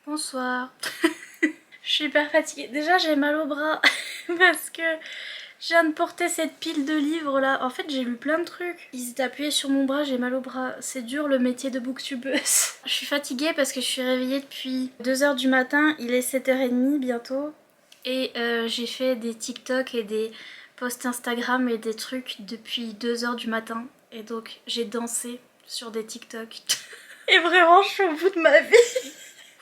Bonsoir. Je suis hyper fatiguée. Déjà j'ai mal au bras parce que je viens de porter cette pile de livres là. En fait j'ai lu plein de trucs. Ils étaient appuyés sur mon bras, j'ai mal au bras. C'est dur le métier de booktubeuse. Je suis fatiguée parce que je suis réveillée depuis 2 h du matin. Il est 7 h 30 bientôt. Et j'ai fait des TikTok et des posts Instagram et des trucs depuis 2 h du matin. Et donc j'ai dansé sur des TikTok. Et vraiment je suis au bout de ma vie.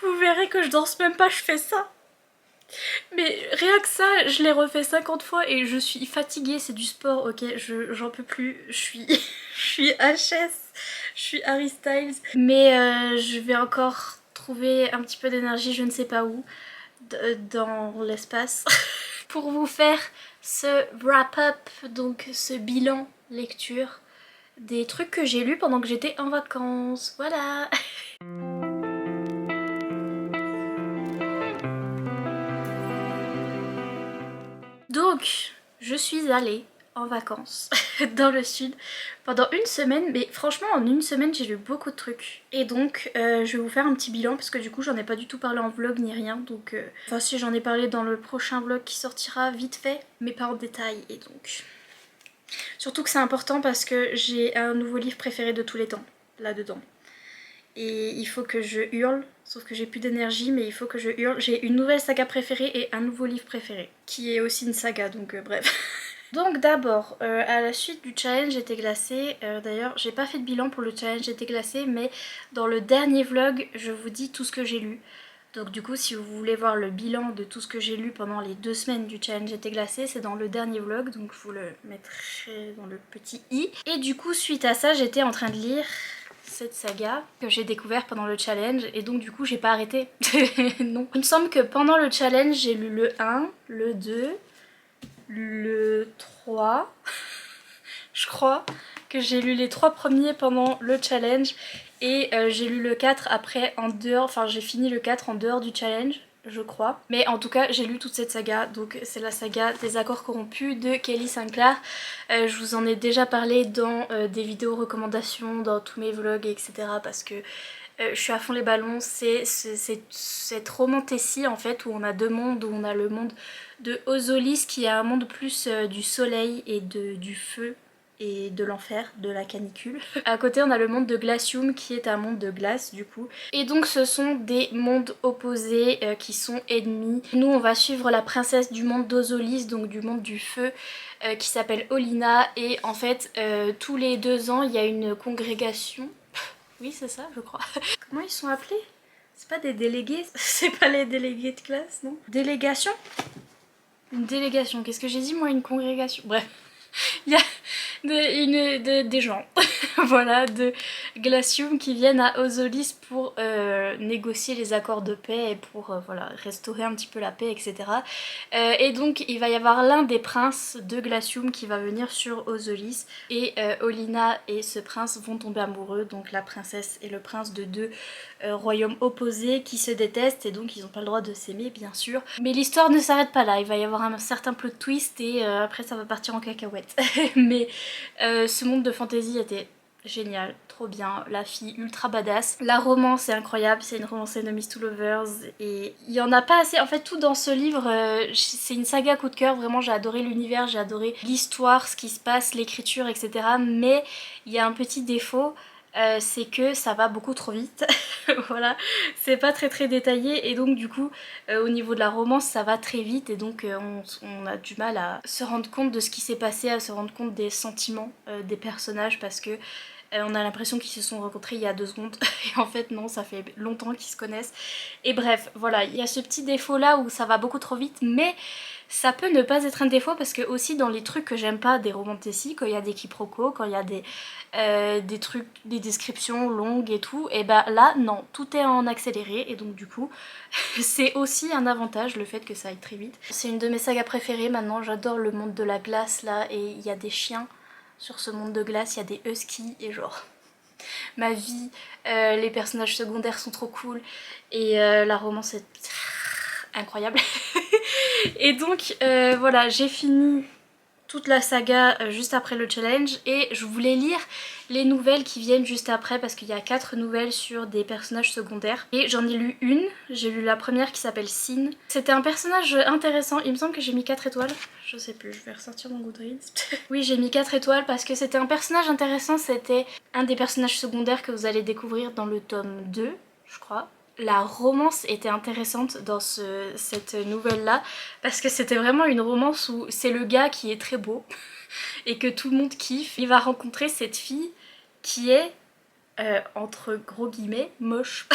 Vous verrez que je danse même pas, je fais ça. Mais rien que ça, je l'ai refait 50 fois et je suis fatiguée, c'est du sport, ok, j'en peux plus, je suis HS, je suis Harry Styles. Mais je vais encore trouver un petit peu d'énergie, je ne sais pas où, dans l'espace, pour vous faire ce wrap-up, donc ce bilan lecture des trucs que j'ai lus pendant que j'étais en vacances, voilà. Donc, je suis allée en vacances dans le sud pendant une semaine, mais franchement en une semaine j'ai lu beaucoup de trucs. Et donc je vais vous faire un petit bilan parce que du coup j'en ai pas du tout parlé en vlog ni rien, donc enfin si, j'en ai parlé dans le prochain vlog qui sortira vite fait, mais pas en détail. Et donc surtout que c'est important parce que j'ai un nouveau livre préféré de tous les temps là-dedans. Et il faut que je hurle, sauf que j'ai plus d'énergie, mais il faut que je hurle. J'ai une nouvelle saga préférée et un nouveau livre préféré, qui est aussi une saga, donc bref. Donc d'abord, à la suite du challenge Été glacée, d'ailleurs j'ai pas fait de bilan pour le challenge Été glacée, mais dans le dernier vlog, je vous dis tout ce que j'ai lu. Donc du coup, si vous voulez voir le bilan de tout ce que j'ai lu pendant les 2 semaines du challenge Été glacée, c'est dans le dernier vlog, donc je vous le mettrai dans le petit i. Et du coup, suite à ça, j'étais en train de lire cette saga que j'ai découvert pendant le challenge, et donc du coup j'ai pas arrêté. Non. Il me semble que pendant le challenge j'ai lu le 1, le 2, le 3, je crois que j'ai lu les 3 premiers pendant le challenge, et j'ai lu le 4 après en dehors, enfin j'ai fini le 4 en dehors du challenge, je crois. Mais en tout cas j'ai lu toute cette saga, donc c'est la saga des accords corrompus de Kelly Sinclair. Je vous en ai déjà parlé dans des vidéos recommandations, dans tous mes vlogs, etc. parce que je suis à fond les ballons. C'est cette romantécie en fait où on a deux mondes, où on a le monde de Ozolis qui est un monde plus du soleil et du feu et de l'enfer, de la canicule. À côté on a le monde de Glacium qui est un monde de glace du coup. Et donc ce sont des mondes opposés qui sont ennemis. Nous on va suivre la princesse du monde d'Ozolis, donc du monde du feu, qui s'appelle Olina. Et en fait tous les 2 ans il y a une congrégation. Oui c'est ça je crois. Comment ils sont appelés? C'est pas des délégués? C'est pas les délégués de classe, non? Délégation? Une délégation, qu'est-ce que j'ai dit moi? Une congrégation? Bref. Il y a des gens, voilà, de Glacium qui viennent à Ozolis pour négocier les accords de paix et pour voilà, restaurer un petit peu la paix, etc. Et donc il va y avoir l'un des princes de Glacium qui va venir sur Ozolis, et Olina et ce prince vont tomber amoureux, donc la princesse et le prince, de deux royaumes opposés qui se détestent, et donc ils n'ont pas le droit de s'aimer bien sûr. Mais l'histoire ne s'arrête pas là, il va y avoir un certain plot twist et après ça va partir en cacahuète. Mais ce monde de fantasy était génial, trop bien, la fille ultra badass. La romance est incroyable, c'est une romance enemies to lovers et il y en a pas assez. En fait tout dans ce livre, c'est une saga coup de cœur, vraiment j'ai adoré l'univers, j'ai adoré l'histoire, ce qui se passe, l'écriture, etc. Mais il y a un petit défaut, c'est que ça va beaucoup trop vite. Voilà, c'est pas très détaillé et donc du coup au niveau de la romance ça va très vite, et donc on a du mal à se rendre compte de ce qui s'est passé, à se rendre compte des sentiments des personnages, parce que on a l'impression qu'ils se sont rencontrés il y a 2 secondes et en fait non, ça fait longtemps qu'ils se connaissent. Et bref, voilà, il y a ce petit défaut là où ça va beaucoup trop vite, mais ça peut ne pas être un défaut parce que aussi dans les trucs que j'aime pas des romantésies, quand il y a des quiproquos, quand il y a des trucs, des descriptions longues et tout, et bah là non, tout est en accéléré, et donc du coup c'est aussi un avantage le fait que ça aille très vite. C'est une de mes sagas préférées maintenant, j'adore le monde de la glace là, et il y a des chiens sur ce monde de glace, il y a des huskies et genre ma vie, les personnages secondaires sont trop cool et la romance est incroyable. Et donc voilà, j'ai fini toute la saga juste après le challenge et je voulais lire les nouvelles qui viennent juste après parce qu'il y a 4 nouvelles sur des personnages secondaires et j'en ai lu une, j'ai lu la première qui s'appelle Sin. C'était un personnage intéressant, il me semble que j'ai mis 4 étoiles, je sais plus, je vais ressortir mon Goodreads. Oui, j'ai mis 4 étoiles parce que c'était un personnage intéressant, c'était un des personnages secondaires que vous allez découvrir dans le tome 2, je crois. La romance était intéressante dans cette nouvelle là parce que c'était vraiment une romance où c'est le gars qui est très beau et que tout le monde kiffe. Il va rencontrer cette fille qui est entre gros guillemets moche.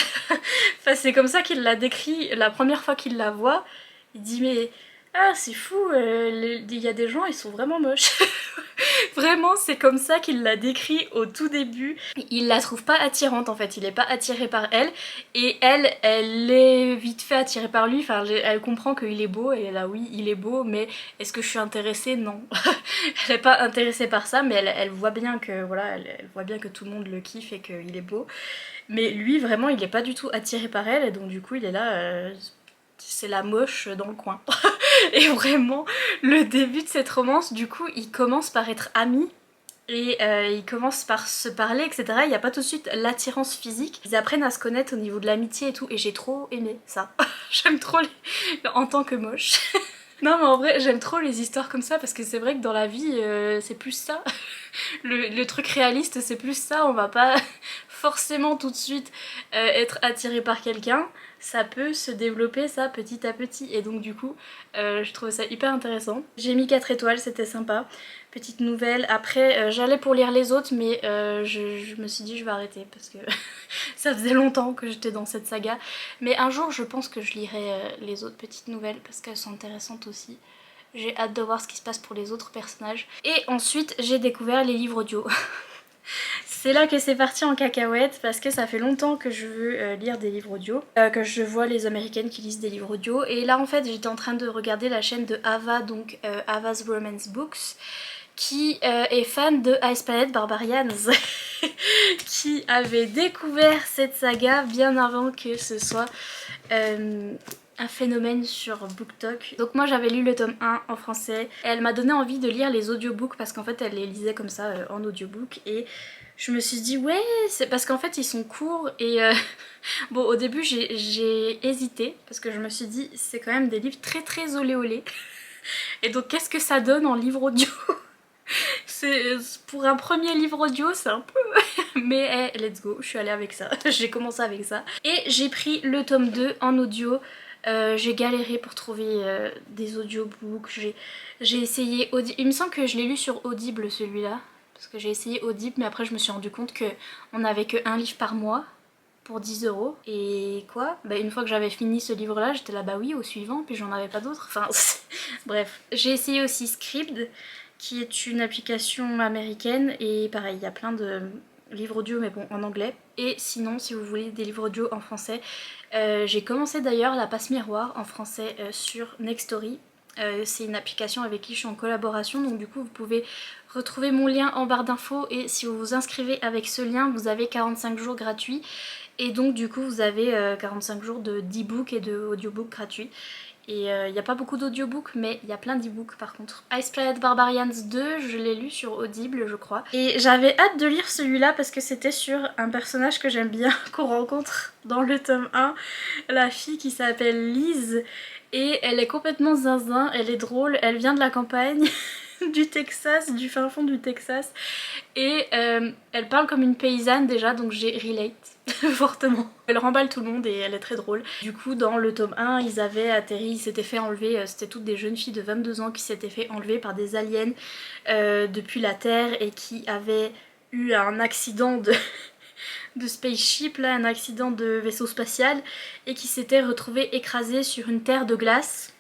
Enfin c'est comme ça qu'il la décrit la première fois qu'il la voit. Il dit mais ah c'est fou, il y a des gens ils sont vraiment moches. Vraiment c'est comme ça qu'il l'a décrit au tout début. Il la trouve pas attirante en fait, il est pas attiré par elle et elle est vite fait attirée par lui, enfin elle comprend qu'il est beau et elle a oui il est beau mais est-ce que je suis intéressée? Non. Elle est pas intéressée par ça mais elle voit bien que voilà, elle voit bien que tout le monde le kiffe et qu'il est beau. Mais lui vraiment il est pas du tout attiré par elle et donc du coup il est là, c'est la moche dans le coin. Et vraiment, le début de cette romance, du coup, ils commencent par être amis. Et ils commencent par se parler, etc. Il n'y a pas tout de suite l'attirance physique. Ils apprennent à se connaître au niveau de l'amitié et tout. Et j'ai trop aimé ça. J'aime trop en tant que moche. Non mais en vrai j'aime trop les histoires comme ça parce que c'est vrai que dans la vie c'est plus ça. Le truc réaliste c'est plus ça, on va pas forcément tout de suite être attiré par quelqu'un. Ça peut se développer ça petit à petit et donc du coup je trouvais ça hyper intéressant. J'ai mis 4 étoiles, c'était sympa. Petite nouvelle, après j'allais pour lire les autres mais je me suis dit je vais arrêter parce que ça faisait longtemps que j'étais dans cette saga. Mais un jour je pense que je lirai les autres petites nouvelles parce qu'elles sont intéressantes aussi. J'ai hâte de voir ce qui se passe pour les autres personnages. Et ensuite j'ai découvert les livres audio. C'est là que c'est parti en cacahuète parce que ça fait longtemps que je veux lire des livres audio, que je vois les américaines qui lisent des livres audio et là en fait j'étais en train de regarder la chaîne de Ava, donc Ava's Romance Books, qui est fan de Ice Planet Barbarians qui avait découvert cette saga bien avant que ce soit un phénomène sur BookTok. Donc moi j'avais lu le tome 1 en français et elle m'a donné envie de lire les audiobooks parce qu'en fait elle les lisait comme ça en audiobook et je me suis dit ouais c'est parce qu'en fait ils sont courts et bon au début j'ai hésité parce que je me suis dit c'est quand même des livres très très olé olé et donc qu'est-ce que ça donne en livre audio? Pour un premier livre audio c'est un peu mais hey, let's go, je suis allée avec ça. J'ai commencé avec ça et j'ai pris le tome 2 en audio. J'ai galéré pour trouver des audiobooks, j'ai essayé il me semble que je l'ai lu sur Audible celui-là parce que j'ai essayé Audible mais après je me suis rendu compte que on n'avait que un livre par mois pour 10 € et quoi, bah une fois que j'avais fini ce livre là j'étais là bah oui au suivant puis j'en avais pas d'autres, enfin bref. J'ai essayé aussi Scribd qui est une application américaine et pareil il y a plein de livres audio mais bon en anglais. Et sinon si vous voulez des livres audio en français, j'ai commencé d'ailleurs la passe miroir en français sur Nextory. C'est une application avec qui je suis en collaboration donc du coup vous pouvez retrouver mon lien en barre d'infos et si vous vous inscrivez avec ce lien vous avez 45 jours gratuits et donc du coup vous avez 45 jours d'e-book et de audiobook gratuits. Et il n'y a pas beaucoup d'audiobooks mais il y a plein d'e-books par contre. Ice Planet Barbarians 2, je l'ai lu sur Audible je crois. Et j'avais hâte de lire celui-là parce que c'était sur un personnage que j'aime bien qu'on rencontre dans le tome 1. La fille qui s'appelle Liz et elle est complètement zinzin, elle est drôle, elle vient de la campagne du Texas, du fin fond du Texas. Et elle parle comme une paysanne déjà donc j'ai relate fortement. Elle remballe tout le monde et elle est très drôle. Du coup dans le tome 1 ils avaient atterri, ils s'étaient fait enlever, c'était toutes des jeunes filles de 22 ans qui s'étaient fait enlever par des aliens depuis la Terre et qui avaient eu un accident de spaceship là, un accident de vaisseau spatial et qui s'étaient retrouvés écrasés sur une terre de glace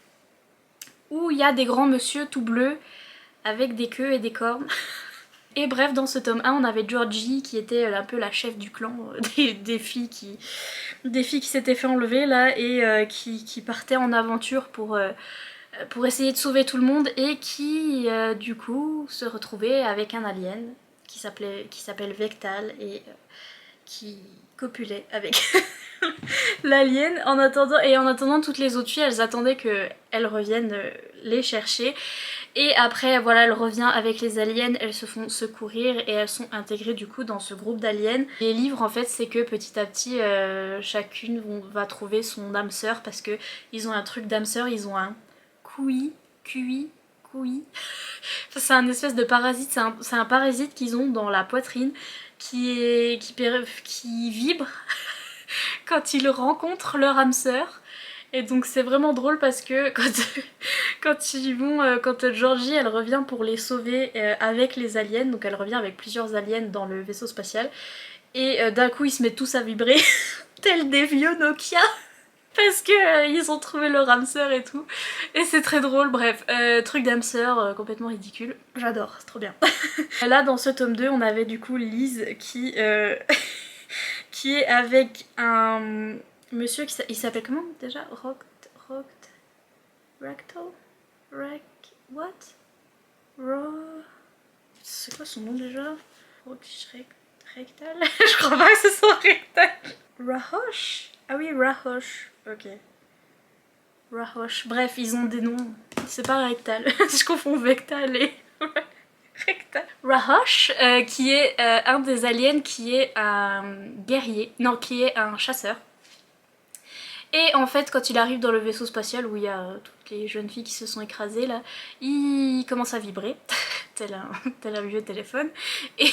où il y a des grands monsieur tout bleus avec des queues et des cornes. Et bref, dans ce tome 1, on avait Georgie qui était un peu la chef du clan des filles qui s'étaient fait enlever là et qui partaient en aventure pour essayer de sauver tout le monde et qui du coup se retrouvait avec un alien qui s'appelle Vectal et qui copuler avec l'alien en attendant toutes les autres filles elles attendaient qu'elles reviennent les chercher. Et après voilà elle revient avec les aliens, elles se font secourir et elles sont intégrées du coup dans ce groupe d'aliens. Les livres en fait c'est que petit à petit chacune va trouver son âme sœur parce que ils ont un truc d'âme sœur, ils ont un QI. Enfin, c'est un espèce de parasite, c'est un parasite qu'ils ont dans la poitrine qui vibre quand ils rencontrent leur âme sœur. Et donc c'est vraiment drôle parce que quand Georgie elle revient pour les sauver avec les aliens, donc elle revient avec plusieurs aliens dans le vaisseau spatial, et d'un coup ils se mettent tous à vibrer, tels des vieux Nokia, parce que ils ont trouvé leur âme sœur et tout. Et c'est très drôle, bref, truc d'âme sœur complètement ridicule. J'adore, c'est trop bien. Là dans ce tome 2 on avait du coup Lise qui est avec un monsieur il s'appelle comment déjà? C'est quoi son nom déjà? Rectal. Je crois pas que ce soit Rectal. Rahosh. Ah oui, Rahosh. Ok. Rahosh. Bref, ils ont des noms. C'est pas Rectal. Je confonds Vectal et Rectal. Rahosh, qui est un des aliens, qui est un guerrier. Non, qui est un chasseur. Et en fait quand il arrive dans le vaisseau spatial où il y a toutes les jeunes filles qui se sont écrasées là, il commence à vibrer, tel un vieux téléphone, et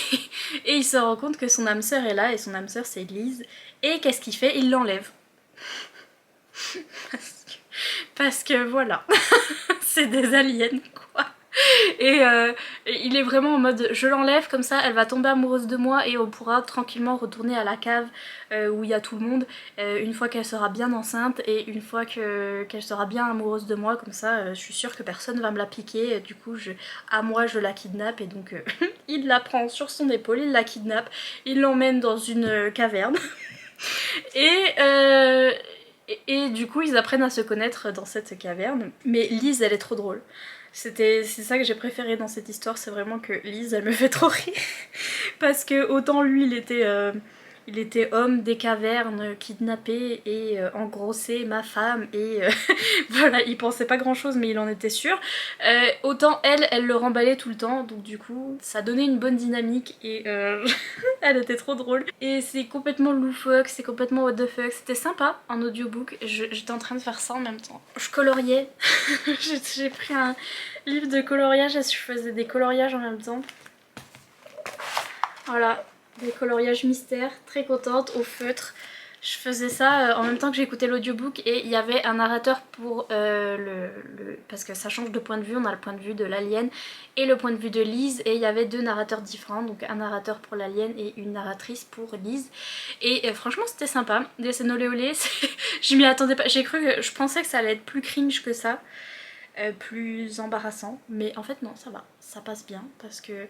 il se rend compte que son âme sœur est là, et son âme sœur c'est Lise, et qu'est-ce qu'il fait? Il l'enlève. Parce que voilà, c'est des aliens quoi. Et il est vraiment en mode je l'enlève comme ça elle va tomber amoureuse de moi et on pourra tranquillement retourner à la cave où il y a tout le monde une fois qu'elle sera bien enceinte et une fois qu'elle sera bien amoureuse de moi, comme ça je suis sûre que personne va me la piquer, du coup moi je la kidnappe, et donc il la prend sur son épaule, il la kidnappe, il l'emmène dans une caverne et du coup ils apprennent à se connaître dans cette caverne. Mais Lise elle est trop drôle. C'est ça que j'ai préféré dans cette histoire, c'est vraiment que Lise elle me fait trop rire. Parce que autant lui il était homme des cavernes, kidnappé et engrossé ma femme, et voilà, il pensait pas grand chose mais il en était sûr. Autant elle le remballait tout le temps, donc du coup ça donnait une bonne dynamique et elle était trop drôle. Et c'est complètement loufoque, c'est complètement what the fuck, c'était sympa en audiobook, j'étais en train de faire ça en même temps. Je coloriais, j'ai pris un livre de coloriage et je faisais des coloriages en même temps. Voilà, des coloriages mystères, très contente, au feutre. Je faisais ça en même temps que j'écoutais l'audiobook, et il y avait un narrateur pour parce que ça change de point de vue, on a le point de vue de l'alien et le point de vue de Lise, et il y avait deux narrateurs différents, donc un narrateur pour l'alien et une narratrice pour Lise. Et franchement c'était sympa, des scènes olé olé, je m'y attendais pas, je pensais que ça allait être plus cringe que ça. Plus embarrassant, mais en fait non, ça va, ça passe bien parce que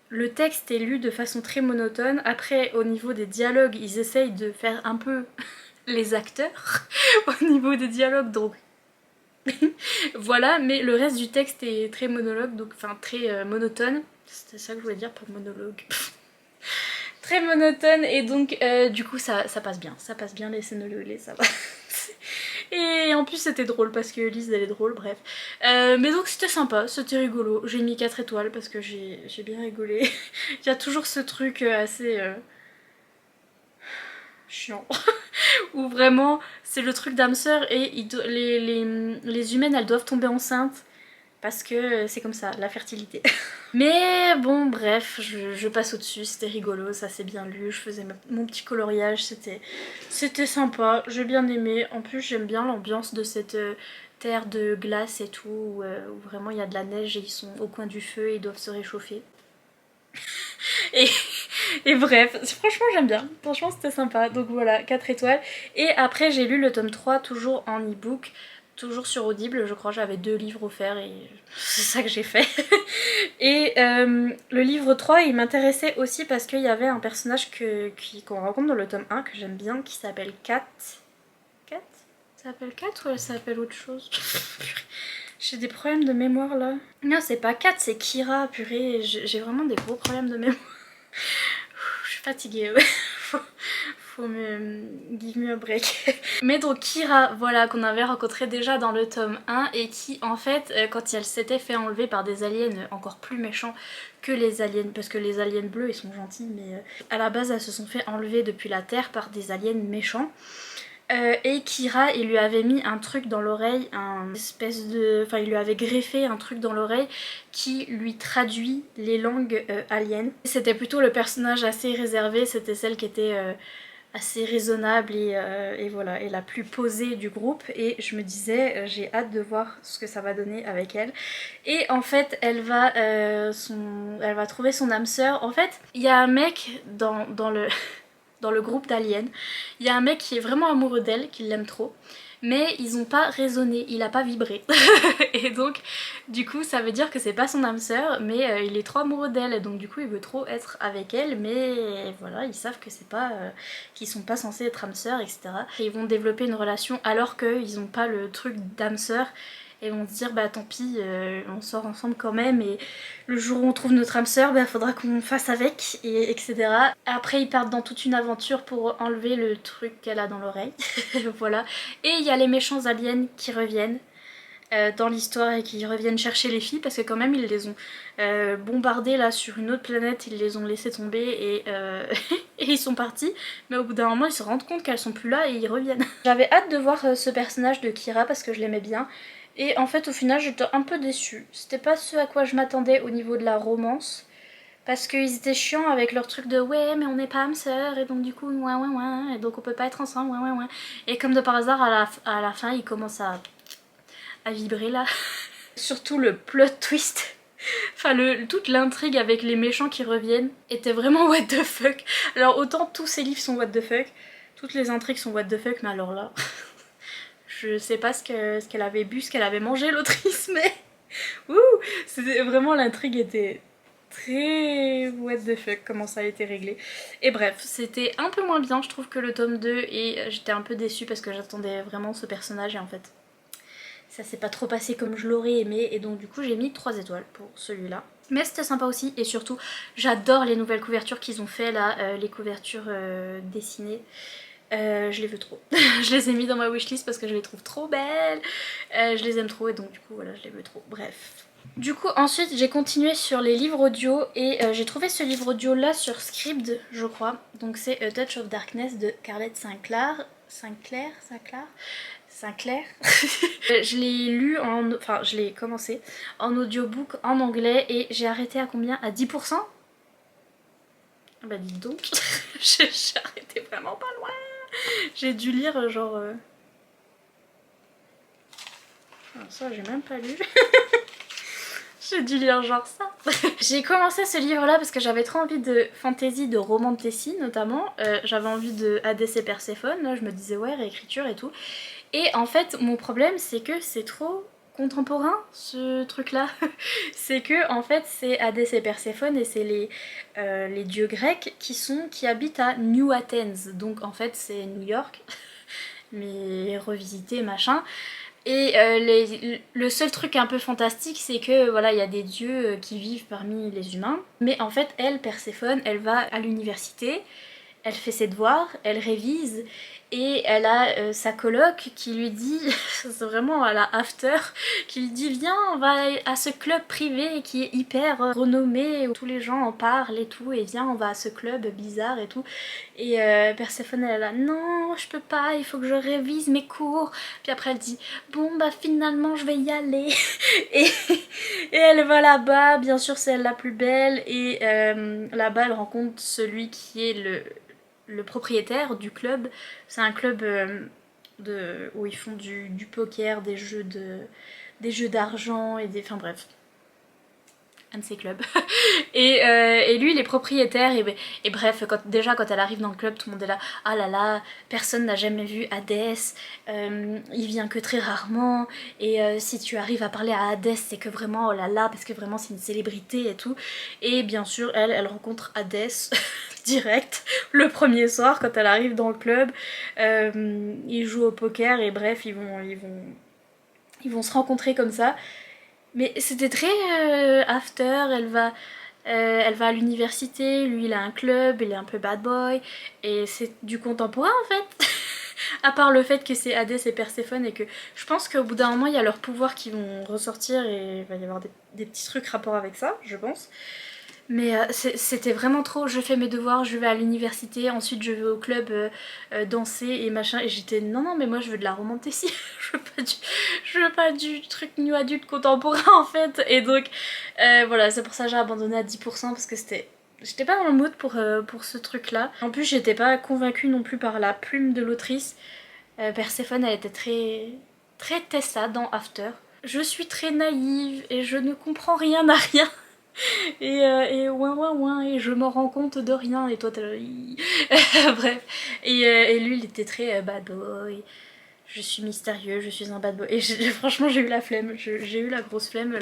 le texte est lu de façon très monotone. Après au niveau des dialogues ils essayent de faire un peu les acteurs au niveau des dialogues, donc voilà, mais le reste du texte est très monologue, donc enfin très monotone, c'était ça que je voulais dire, pas monologue. Très monotone, et donc du coup ça passe bien les scènes olé, ça va. Et en plus c'était drôle parce que Lise elle est drôle, bref. Mais donc c'était sympa, c'était rigolo. J'ai mis 4 étoiles parce que j'ai bien rigolé. Il y a toujours ce truc assez chiant où vraiment c'est le truc d'âme sœur et les humaines elles doivent tomber enceintes parce que c'est comme ça, la fertilité. Mais bon bref, je passe au-dessus, c'était rigolo, ça s'est bien lu, je faisais mon petit coloriage, c'était sympa, j'ai bien aimé. En plus j'aime bien l'ambiance de cette terre de glace et tout, où vraiment il y a de la neige et ils sont au coin du feu et ils doivent se réchauffer. Et bref, franchement j'aime bien, franchement c'était sympa, donc voilà, 4 étoiles. Et après j'ai lu le tome 3 toujours en e-book, toujours sur Audible, je crois, j'avais 2 livres offerts et c'est ça que j'ai fait. Et le livre 3 il m'intéressait aussi parce qu'il y avait un personnage qu'on rencontre dans le tome 1 que j'aime bien, qui s'appelle Kat. Kat? Ça s'appelle Kat ou elle s'appelle autre chose? J'ai des problèmes de mémoire là. Non c'est pas Kat, c'est Kira, purée, j'ai vraiment des gros problèmes de mémoire. Je suis fatiguée, ouais. faut faut me give me a break. Mais donc Kira, voilà, qu'on avait rencontré déjà dans le tome 1 et qui en fait quand elle s'était fait enlever par des aliens encore plus méchants que les aliens, parce que les aliens bleus ils sont gentils, mais à la base elles se sont fait enlever depuis la Terre par des aliens méchants. Et Kira, il lui avait mis un truc dans l'oreille, un espèce de... Enfin, il lui avait greffé un truc dans l'oreille qui lui traduit les langues aliens. C'était plutôt le personnage assez réservé, c'était celle qui était assez raisonnable et voilà, et la plus posée du groupe. Et je me disais, j'ai hâte de voir ce que ça va donner avec elle. Et en fait, elle va trouver son âme sœur. En fait, il y a un mec dans le... dans le groupe d'aliens, il y a un mec qui est vraiment amoureux d'elle, qui l'aime trop, mais ils ont pas résonné, il a pas vibré. Et donc du coup ça veut dire que c'est pas son âme sœur, mais il est trop amoureux d'elle, et donc du coup il veut trop être avec elle, mais voilà, ils savent que c'est pas qu'ils sont pas censés être âme sœur, etc. Et ils vont développer une relation alors qu'ils ont pas le truc d'âme sœur, et vont se dire bah tant pis, on sort ensemble quand même, et le jour où on trouve notre âme sœur, bah faudra qu'on fasse avec, et etc. Après ils partent dans toute une aventure pour enlever le truc qu'elle a dans l'oreille. Voilà. Et il y a les méchants aliens qui reviennent dans l'histoire et qui reviennent chercher les filles, parce que quand même ils les ont bombardées là sur une autre planète, ils les ont laissées tomber et ils sont partis, mais au bout d'un moment ils se rendent compte qu'elles sont plus là et ils reviennent. J'avais hâte de voir ce personnage de Kira parce que je l'aimais bien, et en fait au final j'étais un peu déçue. C'était pas ce à quoi je m'attendais au niveau de la romance, parce qu'ils étaient chiants avec leur truc de ouais mais on n'est pas âme sœur et donc du coup ouais ouais ouais et donc on peut pas être ensemble ouais ouais ouais, et comme de par hasard à la fin ils commencent à vibrer là. Surtout le plot twist. Enfin, toute l'intrigue avec les méchants qui reviennent était vraiment what the fuck. Alors autant tous ces livres sont what the fuck, toutes les intrigues sont what the fuck, mais alors là, je sais pas ce qu'elle avait bu, ce qu'elle avait mangé l'autrice, mais ouh, c'était vraiment, l'intrigue était très what the fuck comment ça a été réglé. Et bref, c'était un peu moins bien je trouve que le tome 2, et j'étais un peu déçue parce que j'attendais vraiment ce personnage, et en fait ça s'est pas trop passé comme je l'aurais aimé, et donc du coup j'ai mis 3 étoiles pour celui-là. Mais c'était sympa aussi, et surtout j'adore les nouvelles couvertures qu'ils ont fait là, les couvertures dessinées. Je les veux trop. Je les ai mis dans ma wishlist parce que je les trouve trop belles. Je les aime trop, et donc du coup voilà, je les veux trop. Bref. Du coup ensuite j'ai continué sur les livres audio, et j'ai trouvé ce livre audio là sur Scribd je crois. Donc c'est A Touch of Darkness de Carlette Sinclair. Sinclair. Je l'ai lu enfin je l'ai commencé en audiobook en anglais, et j'ai arrêté à combien? À 10%. Bah dites donc. J'ai arrêté vraiment pas loin. J'ai dû lire genre... Alors ça j'ai même pas lu. J'ai dû lire genre ça. J'ai commencé ce livre là parce que j'avais trop envie de fantasy, de romantasy notamment. J'avais envie de Hadès et Perséphone, là je me disais ouais, réécriture et tout. Et en fait mon problème c'est que c'est trop contemporain ce truc là. C'est que en fait c'est Hadès et Perséphone, et c'est les dieux grecs qui habitent à New Athens. Donc en fait c'est New York mais revisité machin. Et le seul truc un peu fantastique c'est que voilà, il y a des dieux qui vivent parmi les humains. Mais en fait elle, Perséphone, elle va à l'université, elle fait ses devoirs, elle révise, et elle a sa coloc qui lui dit, c'est vraiment à la after, qui lui dit viens on va à ce club privé qui est hyper renommé, où tous les gens en parlent et tout, et viens on va à ce club bizarre et tout. Et Perséphone elle est là non je peux pas, il faut que je révise mes cours. Puis après elle dit bon bah finalement je vais y aller. et, et elle va là-bas, bien sûr c'est elle la plus belle, et là-bas elle rencontre celui qui est le propriétaire du club. C'est un club où ils font du poker, des jeux d'argent et des... Enfin bref. Un de ces clubs. Et lui il est propriétaire, et bref, déjà quand elle arrive dans le club tout le monde est là ah là là, personne n'a jamais vu Hadès, il vient que très rarement, et si tu arrives à parler à Hadès c'est que vraiment oh là là, parce que vraiment c'est une célébrité et tout. Et bien sûr elle rencontre Hadès direct le premier soir quand elle arrive dans le club. Ils jouent au poker, et bref ils vont se rencontrer comme ça. Mais c'était très after, Elle va à l'université, lui il a un club, il est un peu bad boy, et c'est du contemporain en fait. À part le fait que c'est Hadès et Perséphone et que je pense qu'au bout d'un moment il y a leurs pouvoirs qui vont ressortir et il va y avoir des petits trucs rapport avec ça, je pense. Mais c'était vraiment trop, je fais mes devoirs, je vais à l'université, ensuite je vais au club danser et machin. Et j'étais non non mais moi je veux de la romantécie, je veux pas du truc new adulte contemporain en fait. Et donc voilà, c'est pour ça que j'ai abandonné à 10% parce que j'étais pas dans le mood pour ce truc là. En plus j'étais pas convaincue non plus par la plume de l'autrice. Perséphone elle était très Tessa dans After. Je suis très naïve et je ne comprends rien à rien. Et ouin ouin ouin, et je m'en rends compte de rien, et toi t'es là. Bref. Et lui il était très bad boy. Je suis mystérieux, je suis un bad boy. Et franchement j'ai eu la flemme, j'ai eu la grosse flemme.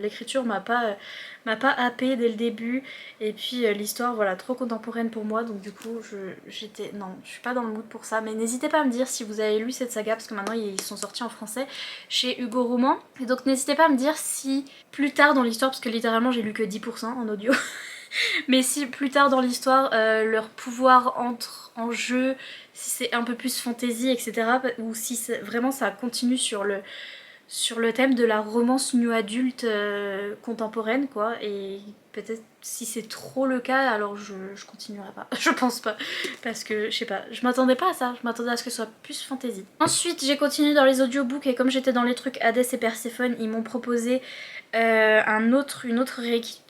L'écriture m'a pas happée dès le début. Et puis l'histoire voilà trop contemporaine pour moi. Donc du coup j'étais non, je suis pas dans le mood pour ça. Mais n'hésitez pas à me dire si vous avez lu cette saga parce que maintenant ils sont sortis en français chez Hugo Roman. Et donc n'hésitez pas à me dire si plus tard dans l'histoire, parce que littéralement j'ai lu que 10% en audio. Mais si plus tard dans l'histoire leur pouvoir entre en jeu, si c'est un peu plus fantasy etc, ou si vraiment ça continue sur le thème de la romance new adulte contemporaine quoi, et peut-être si c'est trop le cas alors je continuerai pas, je pense pas, parce que je sais pas, je m'attendais pas à ça, je m'attendais à ce que ce soit plus fantasy. Ensuite j'ai continué dans les audiobooks et comme j'étais dans les trucs Hadès et Perséphone, ils m'ont proposé une autre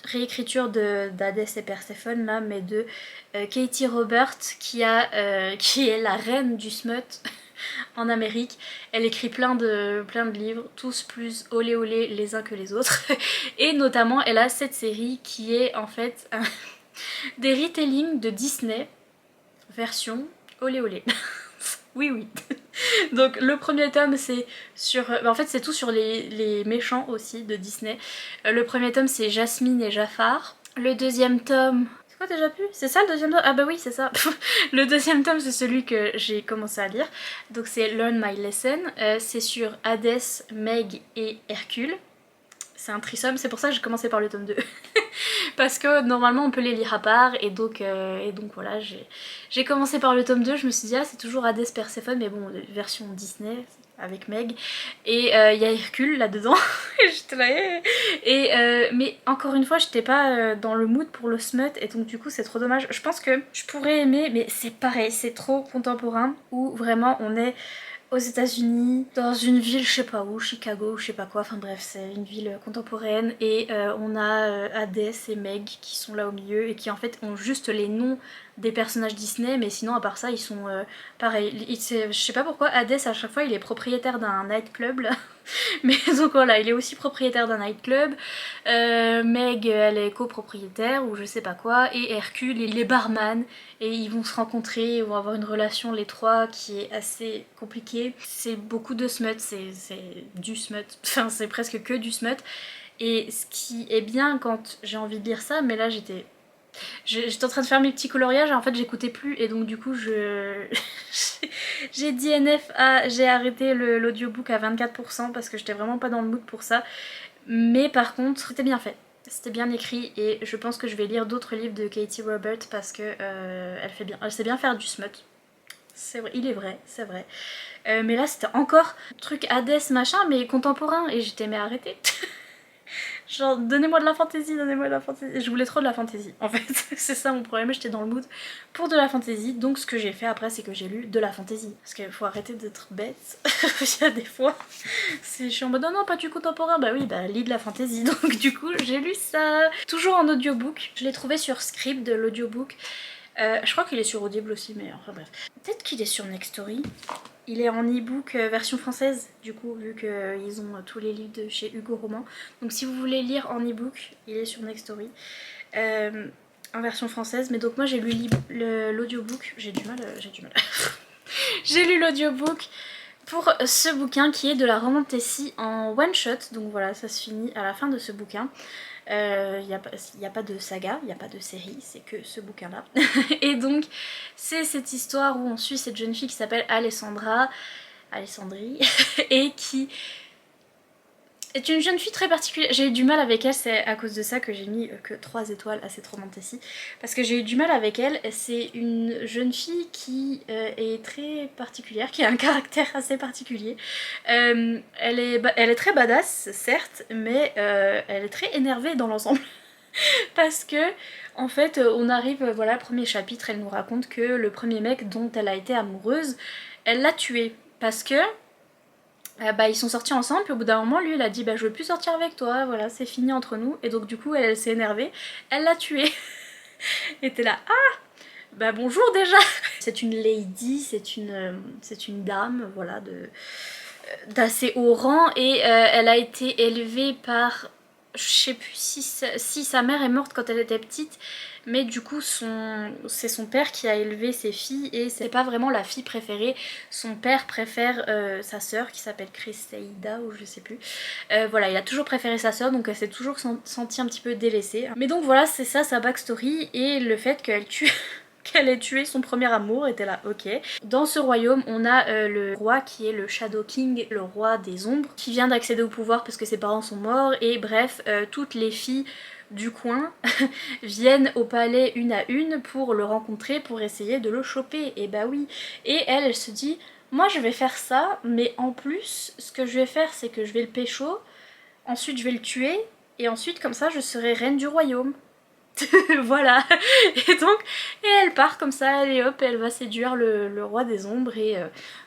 réécriture d'Hadès et Perséphone là, mais de Katie Robert qui est la reine du smut en Amérique. Elle écrit plein de livres, tous plus olé olé les uns que les autres. Et notamment elle a cette série qui est en fait des retellings de Disney version olé olé. Oui oui. Donc le premier tome c'est sur... en fait c'est tout sur les méchants aussi de Disney. Le premier tome c'est Jasmine et Jafar. Le deuxième tome... C'est quoi déjà plus? C'est ça le deuxième tome? Ah bah oui c'est ça. Le deuxième tome c'est celui que j'ai commencé à lire. Donc c'est Learn My Lesson. C'est sur Hadès, Meg et Hercule. C'est un trisome, c'est pour ça que j'ai commencé par le tome 2. Parce que normalement on peut les lire à part et donc voilà, j'ai commencé par le tome 2, je me suis dit ah c'est toujours Hadès Perséphone mais bon version Disney avec Meg, et il y a Hercule là-dedans. Et j'étais là mais encore une fois j'étais pas dans le mood pour le smut et donc du coup c'est trop dommage. Je pense que je pourrais aimer mais c'est pareil, c'est trop contemporain où vraiment on est aux États-Unis, dans une ville, je sais pas où, Chicago, je sais pas quoi, enfin bref, c'est une ville contemporaine et on a Hadès et Meg qui sont là au milieu et qui en fait ont juste les noms des personnages Disney, mais sinon à part ça ils sont pareils. Je sais pas pourquoi Hadès à chaque fois il est propriétaire d'un nightclub là. Mais donc voilà, il est aussi propriétaire d'un nightclub. Meg, elle est copropriétaire ou je sais pas quoi. Et Hercule, il est barman. Et ils vont se rencontrer, ils vont avoir une relation les trois qui est assez compliquée. C'est beaucoup de smut, c'est du smut. Enfin, c'est presque que du smut. Et ce qui est bien quand j'ai envie de lire ça, mais là j'étais en train de faire mes petits coloriages et en fait j'écoutais plus et donc du coup j'ai dit NF j'ai arrêté l'audiobook à 24% parce que j'étais vraiment pas dans le mood pour ça. Mais par contre c'était bien fait, c'était bien écrit et je pense que je vais lire d'autres livres de Katie Robert parce que elle sait bien faire du smut. C'est vrai, il est vrai, c'est vrai. Mais là c'était encore truc Hadès machin mais contemporain et j'étais mais arrêtez. Genre donnez-moi de la fantaisie, donnez-moi de la fantaisie. Je voulais trop de la fantaisie en fait. C'est ça mon problème, j'étais dans le mood pour de la fantaisie. Donc ce que j'ai fait après c'est que j'ai lu de la fantaisie. Parce qu'il faut arrêter d'être bête. Il y a des fois, je suis en mode non non pas du contemporain. Bah oui bah lis de la fantaisie. Donc du coup j'ai lu ça. Toujours en audiobook. Je l'ai trouvé sur Scribd de l'audiobook. Je crois qu'il est sur Audible aussi mais enfin bref. Peut-être qu'il est sur Nextory. Il est en e-book version française, du coup, vu qu'ils ont tous les livres de chez Hugo Roman. Donc si vous voulez lire en e-book, il est sur Nextory, en version française. Mais donc moi j'ai lu l'audiobook, j'ai du mal. J'ai lu l'audiobook pour ce bouquin qui est de la romantasy en one shot. Donc voilà, ça se finit à la fin de ce bouquin. Il n'y a pas de saga, il n'y a pas de série, c'est que ce bouquin là. Et donc c'est cette histoire où on suit cette jeune fille qui s'appelle Alessandrie et qui C'est une jeune fille très particulière. J'ai eu du mal avec elle, c'est à cause de ça que j'ai mis que 3 étoiles à cette romantaisie. Parce que j'ai eu du mal avec elle. C'est une jeune fille qui est très particulière, qui a un caractère assez particulier. Elle est très badass, certes, mais elle est très énervée dans l'ensemble. Parce que, en fait, on arrive, voilà, premier chapitre, elle nous raconte que le premier mec dont elle a été amoureuse, elle l'a tué. Parce que bah, ils sont sortis ensemble, puis au bout d'un moment, lui, il a dit bah je veux plus sortir avec toi, voilà, c'est fini entre nous. Et donc du coup, elle s'est énervée, elle l'a tué. Et t'es là, ah bah bonjour déjà. C'est une lady, c'est une dame, voilà, d'assez haut rang, et elle a été élevée par, je sais plus si sa mère est morte quand elle était petite, mais du coup c'est son père qui a élevé ses filles, et c'est pas vraiment la fille préférée. Son père préfère sa sœur qui s'appelle Chrysaïda ou je sais plus. Voilà, il a toujours préféré sa sœur, donc elle s'est toujours sentie un petit peu délaissée. Mais donc voilà, c'est ça sa backstory, et le fait qu'elle tue qu'elle ait tué son premier amour, était là, ok. Dans ce royaume, on a le roi qui est le Shadow King, le roi des ombres, qui vient d'accéder au pouvoir parce que ses parents sont morts, et bref, toutes les filles du coin viennent au palais une à une pour le rencontrer, pour essayer de le choper, et bah oui. Et elle se dit, moi je vais faire ça, mais en plus, ce que je vais faire, c'est que je vais le pécho, ensuite je vais le tuer, et ensuite comme ça je serai reine du royaume. Voilà. Et elle part comme ça, allez hop, elle va séduire le roi des ombres, et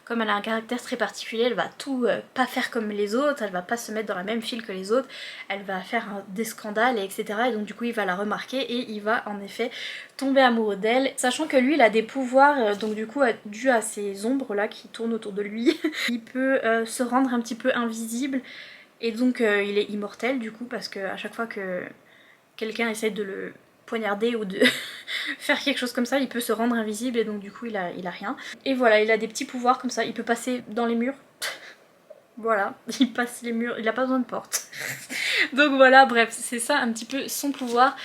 comme elle a un caractère très particulier, elle va tout pas faire comme les autres, elle va pas se mettre dans la même file que les autres, elle va faire des scandales, et etc. Et donc du coup il va la remarquer, et il va en effet tomber amoureux d'elle, sachant que lui il a des pouvoirs, donc du coup dû à ces ombres là qui tournent autour de lui, il peut se rendre un petit peu invisible, et donc il est immortel du coup, parce que à chaque fois que quelqu'un essaie de le poignarder ou de faire quelque chose comme ça, il peut se rendre invisible, et donc du coup il a rien. Et voilà, il a des petits pouvoirs comme ça, il peut passer dans les murs. Voilà, il passe les murs, il a pas besoin de porte. Donc voilà, bref, c'est ça un petit peu son pouvoir.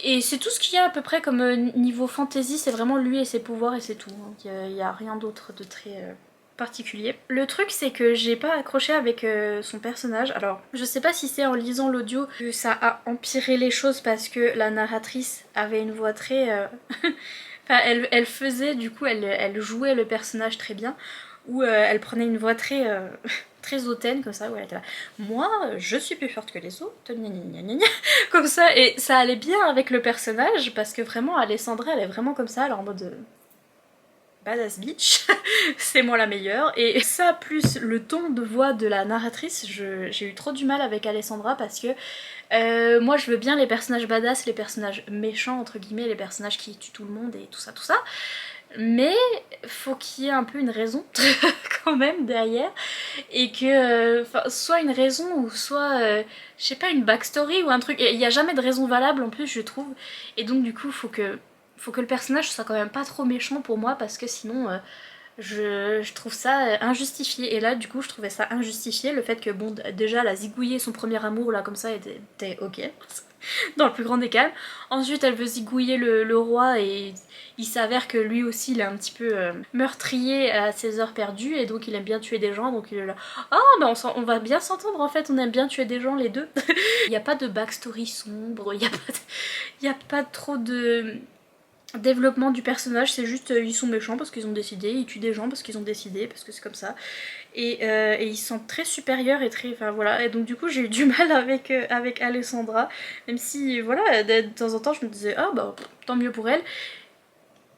Et c'est tout ce qu'il y a à peu près comme niveau fantasy, c'est vraiment lui et ses pouvoirs, et c'est tout. Il y a rien d'autre de très particulier. Le truc c'est que j'ai pas accroché avec son personnage. Alors je sais pas si c'est en lisant l'audio que ça a empiré les choses, parce que la narratrice avait une voix très... enfin, elle faisait du coup, elle jouait le personnage très bien, où elle prenait une voix très... très hautaine comme ça, où elle était là, moi je suis plus forte que les autres, gna gna gna gna gna, comme ça, et ça allait bien avec le personnage, parce que vraiment Alessandra elle est vraiment comme ça, elle est en mode badass bitch, c'est moi la meilleure. Et ça plus le ton de voix de la narratrice, j'ai eu trop du mal avec Alessandra, parce que moi je veux bien les personnages badass, les personnages méchants entre guillemets, les personnages qui tuent tout le monde et tout ça, mais faut qu'il y ait un peu une raison quand même derrière, et que soit une raison, ou soit je sais pas, une backstory ou un truc. Il n'y a jamais de raison valable en plus, je trouve, et donc du coup faut que le personnage soit quand même pas trop méchant pour moi, parce que sinon je trouve ça injustifié. Et là du coup je trouvais ça injustifié, le fait que bon, déjà la zigouiller son premier amour là comme ça était ok dans le plus grand des calmes. Ensuite elle veut zigouiller le roi, et il s'avère que lui aussi il est un petit peu meurtrier à ses heures perdues, et donc il aime bien tuer des gens, donc il est là, ah bah on va bien s'entendre en fait, on aime bien tuer des gens les deux. Il n'y a pas de backstory sombre, il y a pas trop de développement du personnage, c'est juste ils sont méchants parce qu'ils ont décidé, ils tuent des gens parce qu'ils ont décidé, parce que c'est comme ça, et ils sont très supérieurs et très... enfin voilà, et donc du coup j'ai eu du mal avec Alessandra, même si voilà, de temps en temps je me disais ah bah tant mieux pour elle,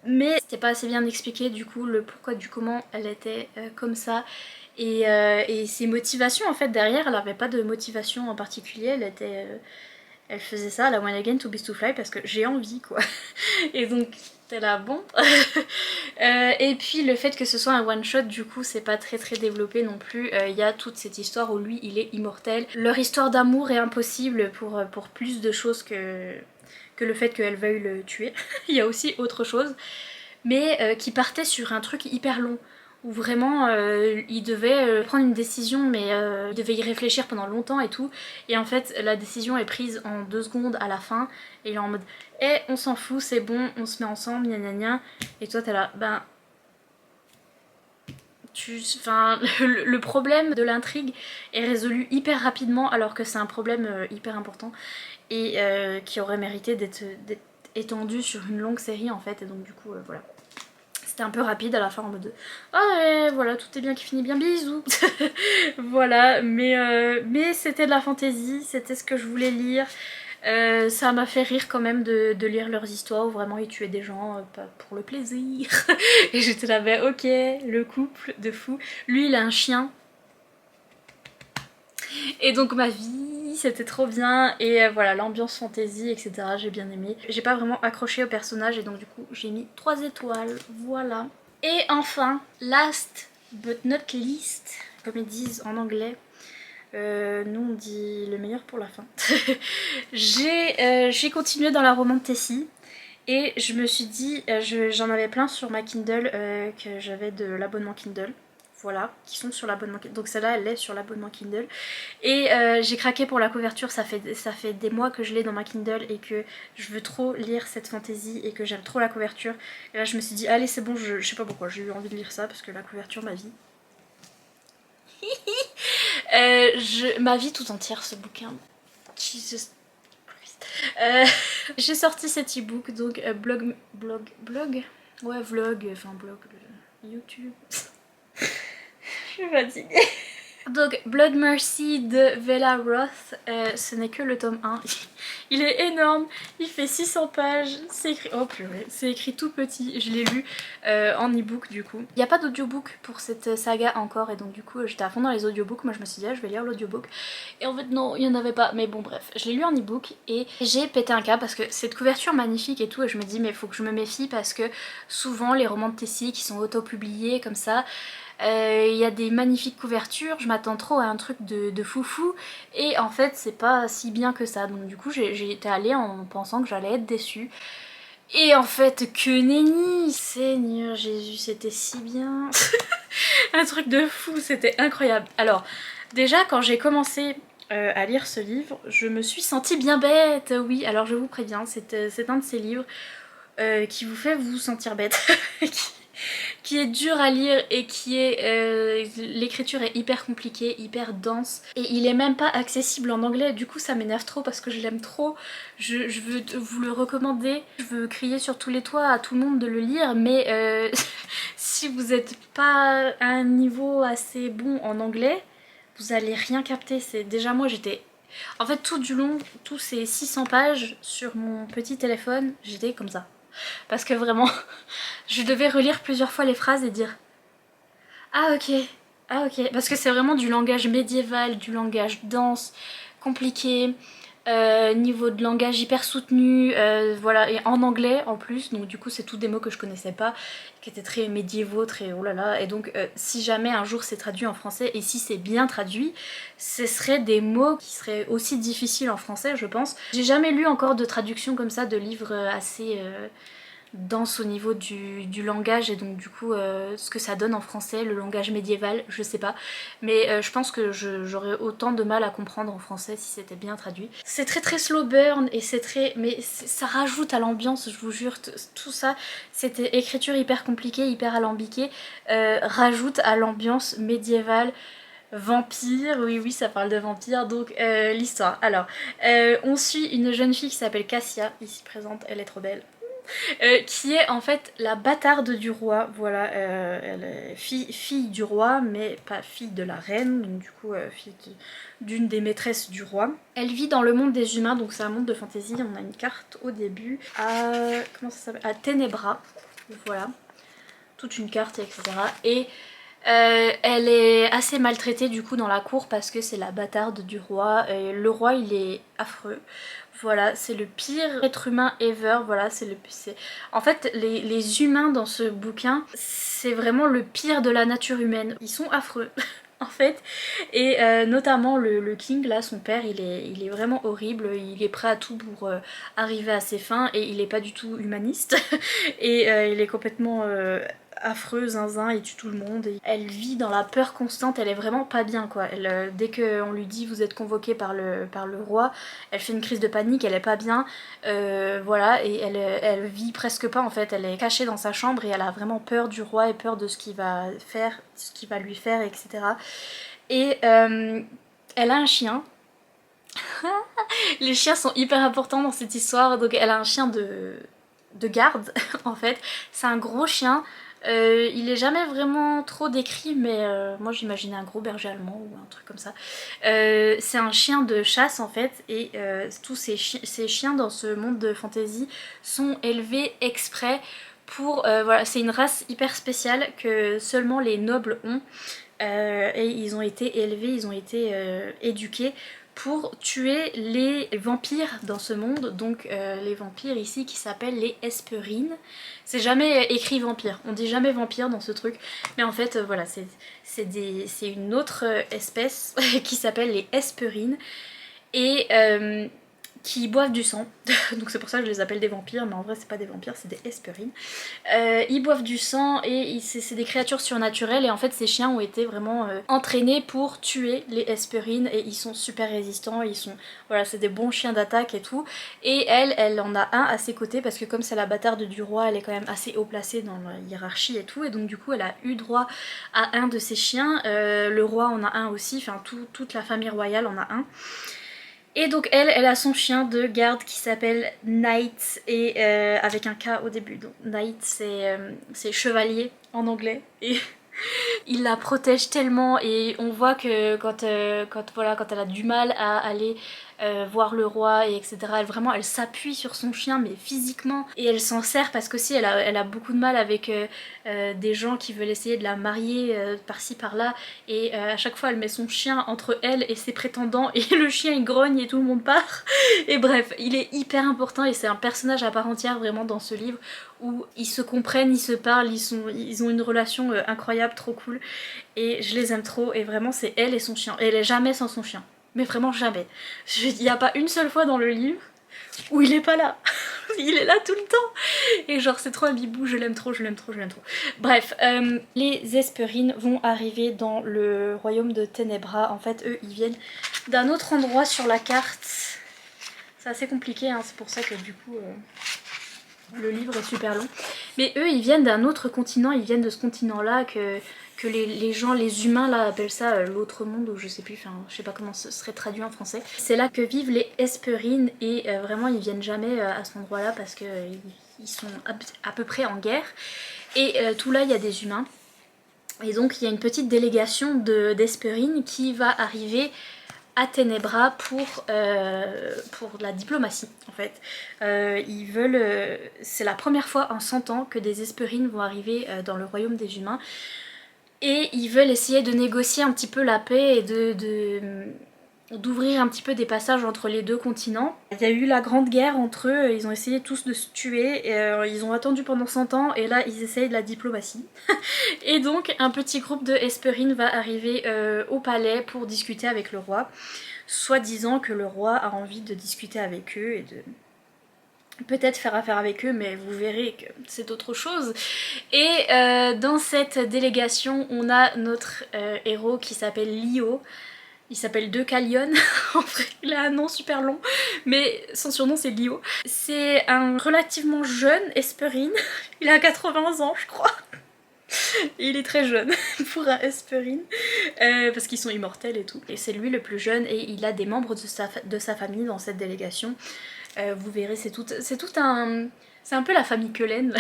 mais c'était pas assez bien expliqué du coup le pourquoi du comment elle était comme ça, et ses motivations en fait derrière, elle avait pas de motivation en particulier, elle faisait ça à la One Again to Beast to Fly parce que j'ai envie quoi. Et donc t'es là bon. Et puis le fait que ce soit un one shot, du coup c'est pas très développé non plus. Il y a toute cette histoire où lui il est immortel. Leur histoire d'amour est impossible pour plus de choses que le fait qu'elle veuille le tuer. Il y a aussi autre chose, mais qui partait sur un truc hyper long, où vraiment il devait prendre une décision, mais il devait y réfléchir pendant longtemps et tout, et en fait la décision est prise en 2 secondes à la fin, et il est en mode eh on s'en fout, c'est bon, on se met ensemble, gna gna gna, et toi t'es là, ben Enfin, le problème de l'intrigue est résolu hyper rapidement alors que c'est un problème hyper important et qui aurait mérité d'être étendu sur une longue série en fait, et donc du coup voilà. C'était un peu rapide à la fin en mode ah ouais, voilà, tout est bien qui finit bien, bisous. Voilà, mais c'était de la fantaisie, c'était ce que je voulais lire. Ça m'a fait rire quand même de lire leurs histoires où vraiment ils tuaient des gens pas pour le plaisir. Et j'étais là, bah ok, le couple de fous. Lui il a un chien. Et donc ma vie, c'était trop bien. Et voilà, l'ambiance fantasy, etc. J'ai bien aimé. J'ai pas vraiment accroché au personnage et donc du coup j'ai mis 3 étoiles. Voilà. Et enfin, last but not least, comme ils disent en anglais. Nous on dit le meilleur pour la fin. J'ai continué dans la romance Tessie et je me suis dit, j'en avais plein sur ma Kindle que j'avais de l'abonnement Kindle. Voilà, qui sont sur l'abonnement Kindle. Donc celle-là elle est sur l'abonnement Kindle. Et j'ai craqué pour la couverture, ça fait des mois que je l'ai dans ma Kindle et que je veux trop lire cette fantasy et que j'aime trop la couverture. Et là je me suis dit allez c'est bon, je sais pas pourquoi, j'ai eu envie de lire ça parce que la couverture ma vie. Ma vie tout entière ce bouquin. Jesus Christ. J'ai sorti cet e-book, donc blog. Ouais, vlog, enfin blog, YouTube. Je suis fatiguée. Donc Blood Mercy de Vela Roth, ce n'est que le tome 1. Il est énorme, il fait 600 pages, c'est écrit, oh purée, c'est écrit tout petit, je l'ai lu en e-book du coup. Il n'y a pas d'audiobook pour cette saga encore et donc du coup j'étais à fond dans les audiobooks, moi je me suis dit ah, je vais lire l'audiobook. Et en fait non, il n'y en avait pas, mais bon bref, je l'ai lu en e-book et j'ai pété un câble parce que cette couverture magnifique et tout et je me dis mais faut que je me méfie parce que souvent les romans de Tessie qui sont auto-publiés comme ça, il y a des magnifiques couvertures, je m'attends trop à un truc de foufou et en fait c'est pas si bien que ça, donc du coup j'ai été allée en pensant que j'allais être déçue et en fait que nenni. Seigneur Jésus, c'était si bien. Un truc de fou, c'était incroyable. Alors déjà quand j'ai commencé à lire ce livre, je me suis sentie bien bête, oui, alors je vous préviens, c'est un de ces livres qui vous fait vous sentir bête. Qui est dur à lire et qui est... l'écriture est hyper compliquée, hyper dense et il est même pas accessible en anglais, du coup ça m'énerve trop parce que je l'aime trop, je veux vous le recommander, je veux crier sur tous les toits à tout le monde de le lire mais si vous êtes pas à un niveau assez bon en anglais, vous allez rien capter. C'est déjà moi j'étais... En fait tout du long, tous ces 600 pages sur mon petit téléphone, j'étais comme ça. Parce que vraiment, je devais relire plusieurs fois les phrases et dire ah ok, ah ok. Parce que c'est vraiment du langage médiéval, du langage dense, compliqué, niveau de langage hyper soutenu, voilà, et en anglais en plus, donc du coup c'est tous des mots que je connaissais pas, qui étaient très médiévaux, très oh là là, et donc si jamais un jour c'est traduit en français, et si c'est bien traduit, ce seraient des mots qui seraient aussi difficiles en français je pense. J'ai jamais lu encore de traduction comme ça de livres assez... dense au niveau du langage et donc du coup ce que ça donne en français, le langage médiéval, je sais pas, mais je pense que j'aurais autant de mal à comprendre en français si c'était bien traduit. C'est très slow burn et c'est très... mais ça rajoute à l'ambiance, je vous jure, tout ça, c'était écriture hyper compliquée, hyper alambiquée, rajoute à l'ambiance médiévale. Vampire, oui oui ça parle de vampire, donc l'histoire. Alors, on suit une jeune fille qui s'appelle Cassia, ici présente, elle est trop belle. Qui est en fait la bâtarde du roi, voilà, elle est fille du roi mais pas fille de la reine, donc du coup fille d'une des maîtresses du roi. Elle vit dans le monde des humains, donc c'est un monde de fantasy, on a une carte au début à... comment ça s'appelle, à Ténébra, voilà, toute une carte etc. Et elle est assez maltraitée du coup dans la cour parce que c'est la bâtarde du roi. Le roi il est affreux. Voilà, c'est le pire être humain ever. Voilà, en fait, les humains dans ce bouquin, c'est vraiment le pire de la nature humaine. Ils sont affreux. En fait, et notamment le king là, son père, il est vraiment horrible, il est prêt à tout pour arriver à ses fins et il est pas du tout humaniste et il est complètement affreux, zinzin, il tue tout le monde. Et elle vit dans la peur constante, elle est vraiment pas bien quoi. Dès qu'on lui dit vous êtes convoqué par le roi, elle fait une crise de panique, elle est pas bien. Voilà, et elle vit presque pas en fait, elle est cachée dans sa chambre et elle a vraiment peur du roi et peur de ce qu'il va faire, ce qu'il va lui faire, etc. Et elle a un chien. Les chiens sont hyper importants dans cette histoire, donc elle a un chien de garde en fait. C'est un gros chien. Il est jamais vraiment trop décrit, mais moi j'imaginais un gros berger allemand ou un truc comme ça. C'est un chien de chasse en fait, et tous ces chiens dans ce monde de fantasy sont élevés exprès pour... voilà, c'est une race hyper spéciale que seulement les nobles ont. Et ils ont été élevés, ils ont été éduqués pour tuer les vampires dans ce monde, donc les vampires ici qui s'appellent les Hesperines. C'est jamais écrit vampire, on dit jamais vampire dans ce truc, mais en fait voilà, c'est une autre espèce qui s'appelle les Hesperines et qui boivent du sang, donc c'est pour ça que je les appelle des vampires, mais en vrai c'est pas des vampires, c'est des Hesperines. Ils boivent du sang et c'est des créatures surnaturelles, et en fait ces chiens ont été vraiment entraînés pour tuer les Hesperines et ils sont super résistants, voilà, c'est des bons chiens d'attaque et tout. Et elle en a un à ses côtés parce que comme c'est la bâtarde du roi, elle est quand même assez haut placée dans la hiérarchie et tout, et donc du coup elle a eu droit à un de ses chiens. Le roi en a un aussi, enfin toute la famille royale en a un. Et donc elle a son chien de garde qui s'appelle Knight, et avec un K au début. Donc Knight c'est chevalier en anglais. Et il la protège tellement, et on voit que quand elle a du mal à aller voir le roi et etc. Elle s'appuie sur son chien mais physiquement, et elle s'en sert parce qu'aussi elle a beaucoup de mal avec des gens qui veulent essayer de la marier par-ci par-là, et à chaque fois elle met son chien entre elle et ses prétendants et le chien il grogne et tout le monde part. Et bref, il est hyper important et c'est un personnage à part entière vraiment dans ce livre où ils se comprennent, ils se parlent, ils ont une relation incroyable, trop cool, et je les aime trop. Et vraiment c'est elle et son chien, et elle est jamais sans son chien, mais vraiment jamais. Il n'y a pas une seule fois dans le livre où il est pas là. Il est là tout le temps. Et genre c'est trop un bibou, je l'aime trop, je l'aime trop, je l'aime trop. Bref, les Hesperines vont arriver dans le royaume de Ténébra. En fait eux ils viennent d'un autre endroit sur la carte. C'est assez compliqué, hein, c'est pour ça que du coup le livre est super long. Mais eux ils viennent d'un autre continent, ils viennent de ce continent là que les gens, les humains là appellent ça l'autre monde, ou je sais plus, enfin je sais pas comment ce serait traduit en français. C'est là que vivent les Hesperines, et vraiment ils viennent jamais à cet endroit là parce que ils sont à peu près en guerre. Et tout là il y a des humains. Et donc il y a une petite délégation d'Hesperines qui va arriver à Ténébra pour la diplomatie en fait. Ils veulent... c'est la première fois en 100 ans que des Hesperines vont arriver dans le royaume des humains. Et ils veulent essayer de négocier un petit peu la paix et d'ouvrir un petit peu des passages entre les deux continents. Il y a eu la grande guerre entre eux, ils ont essayé tous de se tuer, et ils ont attendu pendant 100 ans, et là ils essayent de la diplomatie. Et donc un petit groupe de Hesperines va arriver au palais pour discuter avec le roi, soi-disant que le roi a envie de discuter avec eux et de peut-être faire affaire avec eux, mais vous verrez que c'est autre chose. Et dans cette délégation, on a notre héros qui s'appelle Lio. Il s'appelle Deucalion, en vrai il a un nom super long, mais son surnom c'est Lio. C'est un relativement jeune Hesperine, il a 80 ans je crois. Et il est très jeune pour un Hesperine, parce qu'ils sont immortels et tout. Et c'est lui le plus jeune, et il a des membres de sa famille dans cette délégation. Vous verrez, c'est tout un... C'est un peu la famille Cullen,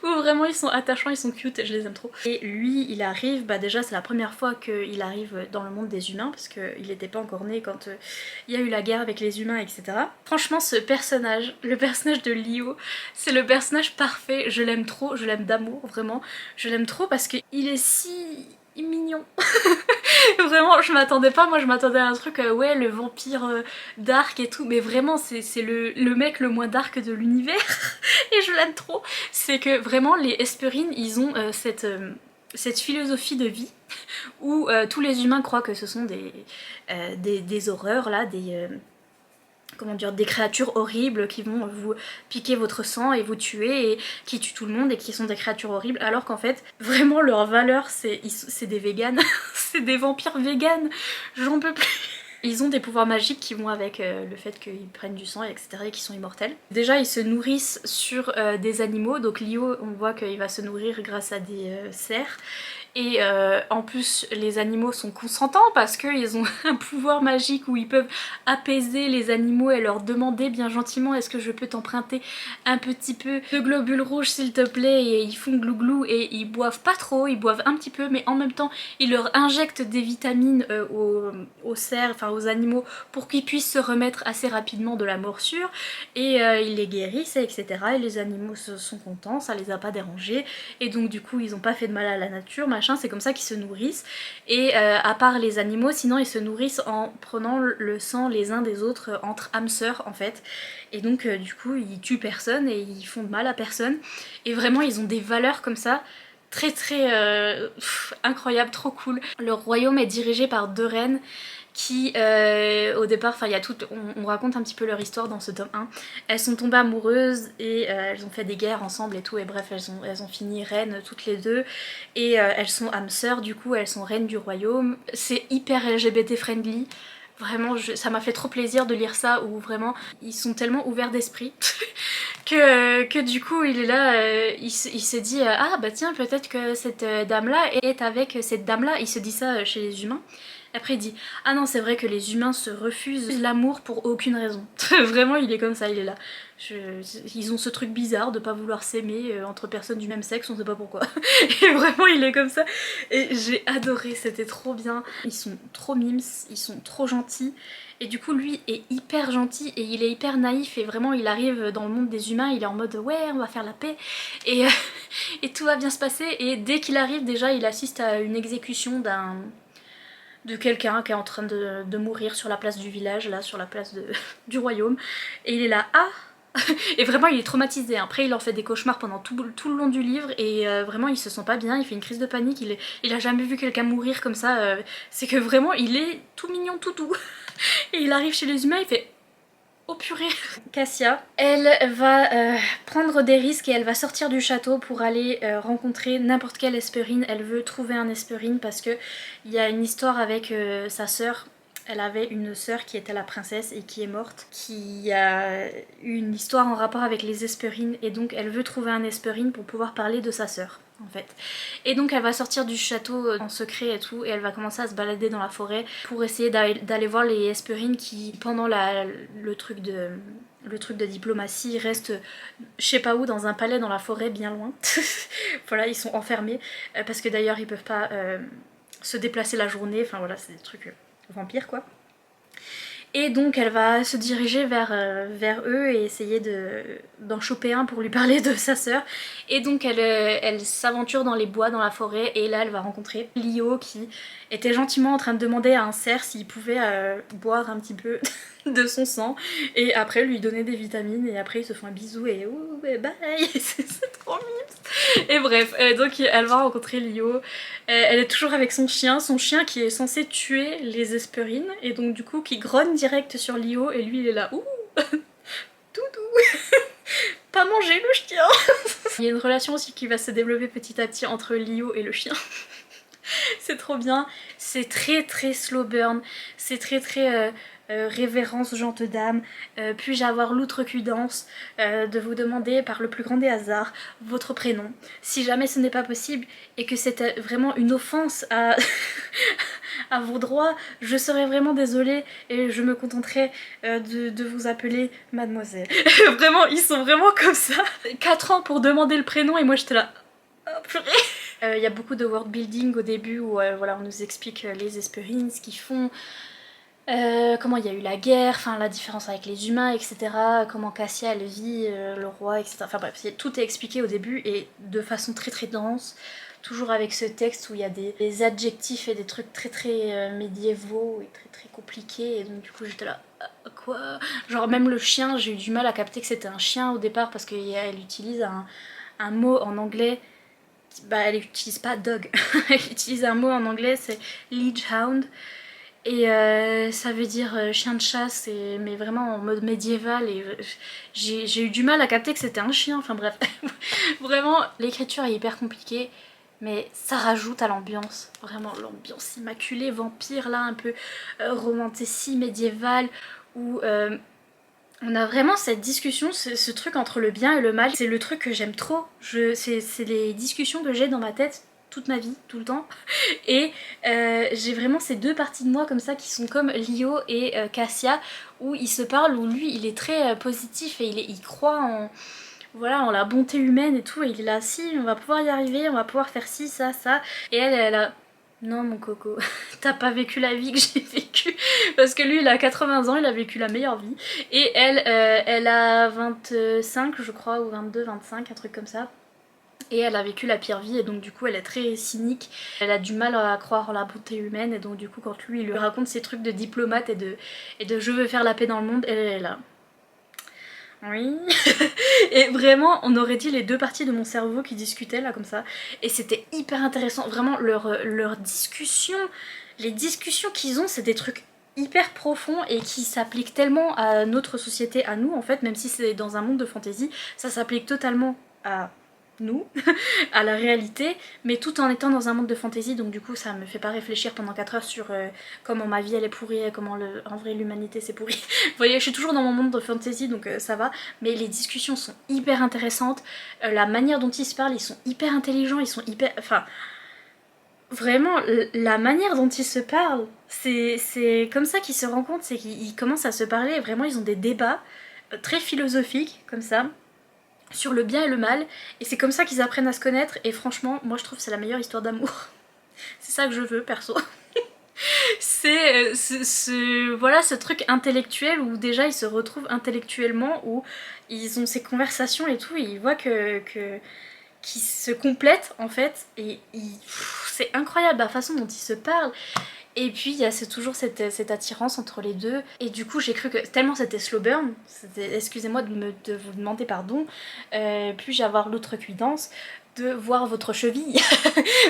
où vraiment ils sont attachants, ils sont cute, je les aime trop. Et lui, il arrive, bah déjà c'est la première fois qu'il arrive dans le monde des humains, parce qu'il n'était pas encore né quand il y a eu la guerre avec les humains, etc. Franchement, ce personnage, le personnage de Lio, c'est le personnage parfait, je l'aime trop, je l'aime d'amour, vraiment. Je l'aime trop parce qu'il est si mignon. Vraiment, je m'attendais pas, moi je m'attendais à un truc, ouais, le vampire dark et tout, mais vraiment c'est le mec le moins dark de l'univers, et je l'aime trop. C'est que vraiment les Hesperines, ils ont cette philosophie de vie où tous les humains croient que ce sont des horreurs là, comment dire, des créatures horribles qui vont vous piquer votre sang et vous tuer et qui tuent tout le monde et qui sont des créatures horribles, alors qu'en fait vraiment leur valeur c'est des véganes, c'est des vampires véganes, j'en peux plus. Ils ont des pouvoirs magiques qui vont avec le fait qu'ils prennent du sang, etc. et qu'ils sont immortels. Déjà, ils se nourrissent sur des animaux. Donc Lio, on voit qu'il va se nourrir grâce à des cerfs. Et en plus, les animaux sont consentants parce qu'ils ont un pouvoir magique où ils peuvent apaiser les animaux et leur demander bien gentiment est-ce que je peux t'emprunter un petit peu de globules rouges s'il te plaît, et ils font glouglou et ils boivent pas trop, ils boivent un petit peu mais en même temps ils leur injectent des vitamines aux cerfs, enfin aux animaux pour qu'ils puissent se remettre assez rapidement de la morsure et ils les guérissent etc. Et les animaux sont contents, ça les a pas dérangés et donc du coup ils ont pas fait de mal à la nature, c'est comme ça qu'ils se nourrissent. Et à part les animaux, sinon ils se nourrissent en prenant le sang les uns des autres entre âmes sœurs en fait. Et donc du coup ils tuent personne et ils font de mal à personne. Et vraiment ils ont des valeurs comme ça très incroyables, trop cool. Le royaume est dirigé par 2 reines qui au départ, enfin il y a tout, on raconte un petit peu leur histoire dans ce tome 1. Elles sont tombées amoureuses et elles ont fait des guerres ensemble et tout, et bref elles ont fini reines toutes les deux et elles sont âmes sœurs, du coup elles sont reines du royaume. C'est hyper LGBT friendly. Vraiment, ça m'a fait trop plaisir de lire ça, où vraiment ils sont tellement ouverts d'esprit que du coup il est là, il se dit ah bah tiens peut-être que cette dame là est avec cette dame là, il se dit ça chez les humains. Après il dit ah non c'est vrai que les humains se refusent l'amour pour aucune raison. Vraiment il est comme ça, il est là. Ils ont ce truc bizarre de pas vouloir s'aimer entre personnes du même sexe, on sait pas pourquoi. Et vraiment il est comme ça. Et j'ai adoré, c'était trop bien. Ils sont trop mimes, ils sont trop gentils. Et du coup lui est hyper gentil et il est hyper naïf et vraiment il arrive dans le monde des humains, il est en mode ouais on va faire la paix et, et tout va bien se passer. Et dès qu'il arrive déjà il assiste à une exécution de quelqu'un qui est en train de mourir sur la place du village, là sur la place du royaume, et il est là ah et vraiment il est traumatisé. Après il en fait des cauchemars pendant tout le long du livre et vraiment il se sent pas bien, il fait une crise de panique, il a jamais vu quelqu'un mourir comme ça, c'est que vraiment il est tout mignon tout doux. Et il arrive chez les humains, il fait oh purée. Cassia, elle va prendre des risques et elle va sortir du château pour aller rencontrer n'importe quelle Hesperine. Elle veut trouver un Hesperine parce que il y a une histoire avec sa sœur. Elle avait une sœur qui était la princesse et qui est morte, qui a eu une histoire en rapport avec les Hesperines et donc elle veut trouver un Hesperine pour pouvoir parler de sa sœur en fait. Et donc elle va sortir du château en secret et tout et elle va commencer à se balader dans la forêt pour essayer d'aller voir les Hesperines qui pendant le truc de diplomatie restent je sais pas où dans un palais dans la forêt bien loin. Voilà ils sont enfermés parce que d'ailleurs ils peuvent pas se déplacer la journée, enfin voilà c'est des trucs vampires quoi. Et donc elle va se diriger vers eux et essayer d'en choper un pour lui parler de sa sœur. Et donc elle s'aventure dans les bois, dans la forêt, et là elle va rencontrer Lio qui était gentiment en train de demander à un cerf s'il pouvait boire un petit peu de son sang et après lui donner des vitamines et après ils se font un bisou et ouh bye. C'est trop mignon. Et bref, donc elle va rencontrer Lio. Elle est toujours avec son chien qui est censé tuer les Hesperines et donc du coup qui grogne direct sur Lio et lui il est là ouh doudou. Pas manger le chien. Il y a une relation aussi qui va se développer petit à petit entre Lio et le chien. C'est trop bien, c'est très slow burn, c'est très révérence gente dame, puis-je avoir l'outrecuidance de vous demander par le plus grand des hasards votre prénom. Si jamais ce n'est pas possible et que c'est vraiment une offense à, à vos droits, je serais vraiment désolée et je me contenterai de vous appeler mademoiselle. Vraiment, ils sont vraiment comme ça. 4 ans pour demander le prénom et moi j'étais là... Oh, purée. Y a beaucoup de world building au début où voilà, on nous explique les Hesperines, ce qu'ils font, comment il y a eu la guerre, enfin la différence avec les humains, etc. Comment Cassia elle vit, le roi, etc. Enfin bref, tout est expliqué au début et de façon très dense, toujours avec ce texte où il y a des adjectifs et des trucs très médiévaux et très compliqués et donc du coup j'étais là quoi. Genre même le chien, j'ai eu du mal à capter que c'était un chien au départ parce qu'elle utilise un mot en anglais. Bah elle utilise pas dog, elle utilise un mot en anglais, c'est liege hound. Et ça veut dire chien de chasse, mais vraiment en mode médiéval. Et j'ai eu du mal à capter que c'était un chien. Enfin bref, vraiment l'écriture est hyper compliquée. Mais ça rajoute à l'ambiance, vraiment l'ambiance immaculée, vampire là, un peu romantécie, médiévale, où on a vraiment cette discussion, ce truc entre le bien et le mal. C'est le truc que j'aime trop. C'est les discussions que j'ai dans ma tête toute ma vie, tout le temps. Et j'ai vraiment ces deux parties de moi comme ça qui sont comme Lio et Cassia, où ils se parlent, où lui il est très positif et il croit en, voilà, en la bonté humaine et tout, et il est là, si, on va pouvoir y arriver, on va pouvoir faire ci, ça, ça. Et elle a... Non mon coco, t'as pas vécu la vie que j'ai vécue. Parce que lui il a 80 ans, il a vécu la meilleure vie. Et elle, elle a 25 je crois, ou 22, 25, un truc comme ça. Et elle a vécu la pire vie et donc du coup elle est très cynique. Elle a du mal à croire en la bonté humaine et donc du coup quand lui il lui raconte ses trucs de diplomate et de je veux faire la paix dans le monde, elle est là. Oui. Et vraiment, on aurait dit les deux parties de mon cerveau qui discutaient là comme ça. Et c'était hyper intéressant. Vraiment, leur discussion, les discussions qu'ils ont, c'est des trucs hyper profonds et qui s'appliquent tellement à notre société, à nous en fait, même si c'est dans un monde de fantasy, ça s'applique totalement à nous, à la réalité, mais tout en étant dans un monde de fantasy, donc du coup ça me fait pas réfléchir pendant 4 heures sur comment ma vie elle est pourrie, comment en vrai l'humanité c'est pourri. Vous voyez, je suis toujours dans mon monde de fantasy donc ça va, mais les discussions sont hyper intéressantes, la manière dont ils se parlent, ils sont hyper intelligents, ils sont hyper... Enfin, vraiment, la manière dont ils se parlent, c'est comme ça qu'ils se rencontrent, c'est qu'ils commencent à se parler, vraiment ils ont des débats très philosophiques comme ça sur le bien et le mal, et c'est comme ça qu'ils apprennent à se connaître, et franchement, moi je trouve que c'est la meilleure histoire d'amour. C'est ça que je veux, perso. C'est voilà, ce truc intellectuel où déjà ils se retrouvent intellectuellement, où ils ont ces conversations et tout, et ils voient qu'ils se complètent en fait, et c'est incroyable la façon dont ils se parlent. Et puis il y a toujours cette attirance entre les deux. Et du coup j'ai cru que tellement c'était slow burn, excusez-moi de vous demander pardon, puis-je avoir l'autre cuidance de voir votre cheville.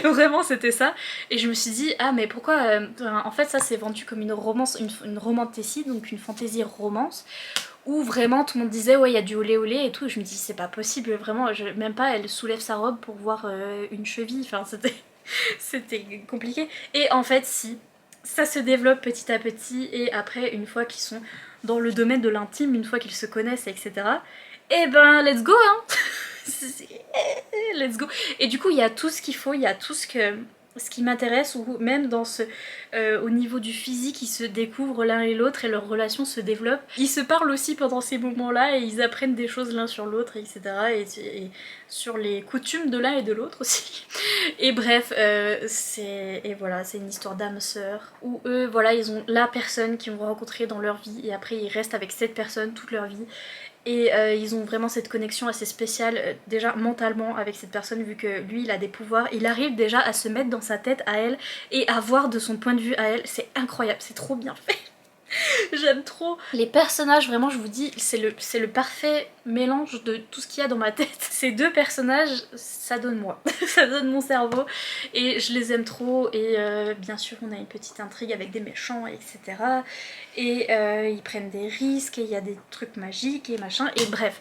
Vraiment c'était ça. Et je me suis dit ah mais pourquoi en fait ça c'est vendu comme une romance, une romantécie, donc une fantaisie romance, où vraiment tout le monde disait ouais il y a du olé olé et tout. Et je me dis c'est pas possible, vraiment, même pas elle soulève sa robe pour voir une cheville, enfin c'était compliqué. Et en fait si, ça se développe petit à petit, et après une fois qu'ils sont dans le domaine de l'intime, une fois qu'ils se connaissent etc, et ben let's go hein. Let's go. Et du coup il y a tout ce qu'il faut, il y a tout ce qui m'intéresse, ou même dans au niveau du physique, ils se découvrent l'un et l'autre et leur relation se développe. Ils se parlent aussi pendant ces moments-là et ils apprennent des choses l'un sur l'autre, etc. Et sur les coutumes de l'un et de l'autre aussi. Et bref, et voilà, c'est une histoire d'âme sœur où eux, voilà, ils ont la personne qu'ils vont rencontrer dans leur vie et après ils restent avec cette personne toute leur vie. Et ils ont vraiment cette connexion assez spéciale, déjà mentalement avec cette personne, vu que lui il a des pouvoirs, il arrive déjà à se mettre dans sa tête à elle et à voir de son point de vue à elle, c'est incroyable, c'est trop bien fait. J'aime trop. Les personnages, vraiment, je vous dis, c'est le parfait mélange de tout ce qu'il y a dans ma tête. Ces deux personnages, ça donne moi. Ça donne mon cerveau. Et je les aime trop. Et bien sûr, on a une petite intrigue avec des méchants, etc. Et ils prennent des risques, et il y a des trucs magiques, et machin. Et bref.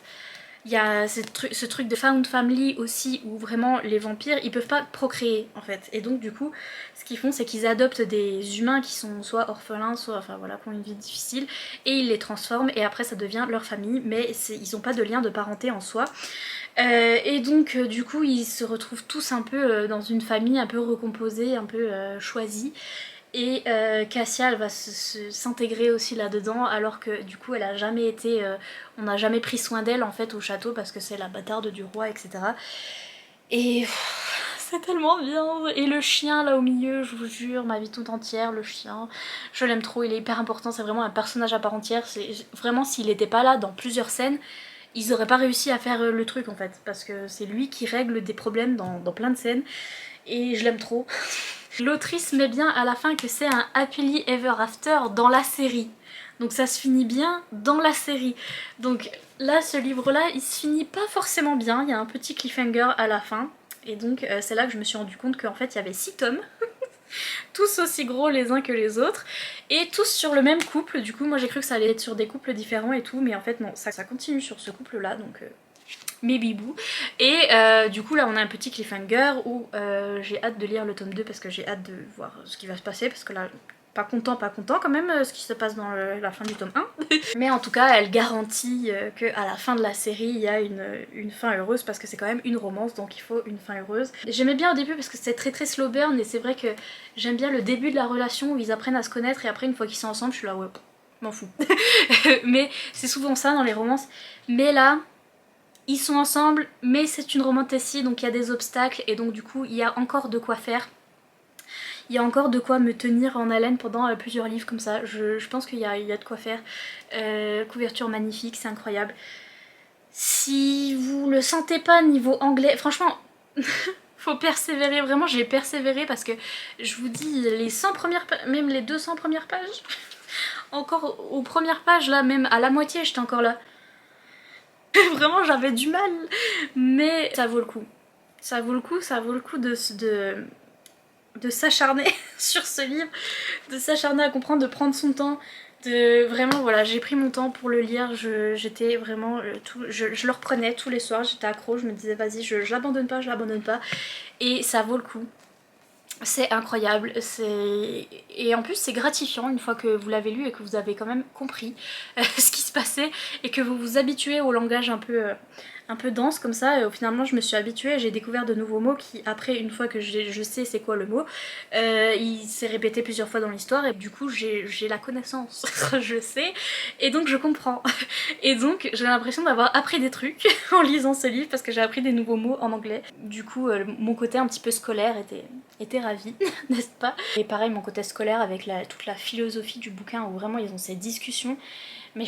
Il y a ce truc de found family aussi, où vraiment les vampires ils peuvent pas procréer en fait, et donc du coup ce qu'ils font c'est qu'ils adoptent des humains qui sont soit orphelins, soit enfin voilà, qui ont une vie difficile, et ils les transforment et après ça devient leur famille, mais ils ont pas de lien de parenté en soi. Et donc du coup ils se retrouvent tous un peu dans une famille un peu recomposée, un peu choisie. Et Cassia elle va s'intégrer aussi là-dedans, alors que du coup elle a jamais été... on n'a jamais pris soin d'elle en fait au château parce que c'est la bâtarde du roi, etc. Et c'est tellement bien. Et le chien là au milieu, je vous jure, ma vie toute entière, le chien, je l'aime trop, il est hyper important, c'est vraiment un personnage à part entière. Vraiment s'il était pas là dans plusieurs scènes, ils auraient pas réussi à faire le truc en fait, parce que c'est lui qui règle des problèmes dans plein de scènes, et je l'aime trop. L'autrice met bien à la fin que c'est un happily ever after dans la série. Donc ça se finit bien dans la série. Donc là, ce livre-là, il se finit pas forcément bien. Il y a un petit cliffhanger à la fin. Et donc c'est là que je me suis rendu compte qu'en fait, il y avait 6 tomes. tous aussi gros les uns que les autres, et tous sur le même couple. Du coup moi j'ai cru que ça allait être sur des couples différents et tout, mais en fait non, ça continue sur ce couple là, donc mes bibous. Et du coup là on a un petit cliffhanger où j'ai hâte de lire le tome 2 parce que j'ai hâte de voir ce qui va se passer, parce que là pas content quand même ce qui se passe dans la fin du tome 1. Mais en tout cas elle garantit qu'à la fin de la série il y a une fin heureuse, parce que c'est quand même une romance, donc il faut une fin heureuse. J'aimais bien au début parce que c'était très slow burn, et c'est vrai que j'aime bien le début de la relation où ils apprennent à se connaître, et après une fois qu'ils sont ensemble je suis là ouais, m'en fous. Mais c'est souvent ça dans les romances. Mais là ils sont ensemble, mais c'est une romantasy, donc il y a des obstacles, et donc du coup il y a encore de quoi faire. Il y a encore de quoi me tenir en haleine pendant plusieurs livres comme ça. Je pense qu'il y a de quoi faire. Couverture magnifique, c'est incroyable. Si vous le sentez pas niveau anglais, franchement, faut persévérer. Vraiment, j'ai persévéré parce que je vous dis, les 100 premières même les 200 premières pages, encore aux premières pages là, même à la moitié, j'étais encore là. Vraiment, j'avais du mal. Mais ça vaut le coup. Ça vaut le coup de s'acharner sur ce livre, de s'acharner à comprendre, de prendre son temps, de vraiment voilà, j'ai pris mon temps pour le lire, j'étais vraiment je le reprenais tous les soirs, j'étais accro, je me disais vas-y je l'abandonne pas, et ça vaut le coup. C'est incroyable, et en plus c'est gratifiant une fois que vous l'avez lu et que vous avez quand même compris ce qui se passait, et que vous vous habituez au langage un peu dense comme ça. Et finalement je me suis habituée, j'ai découvert de nouveaux mots qui après, une fois que je sais c'est quoi le mot, il s'est répété plusieurs fois dans l'histoire, et du coup j'ai la connaissance, je sais, et donc je comprends. Et donc j'ai l'impression d'avoir appris des trucs en lisant ce livre, parce que j'ai appris des nouveaux mots en anglais. Du coup mon côté un petit peu scolaire était ravie, n'est-ce pas? Et pareil mon côté scolaire avec toute la philosophie du bouquin, où vraiment ils ont ces discussions. Mais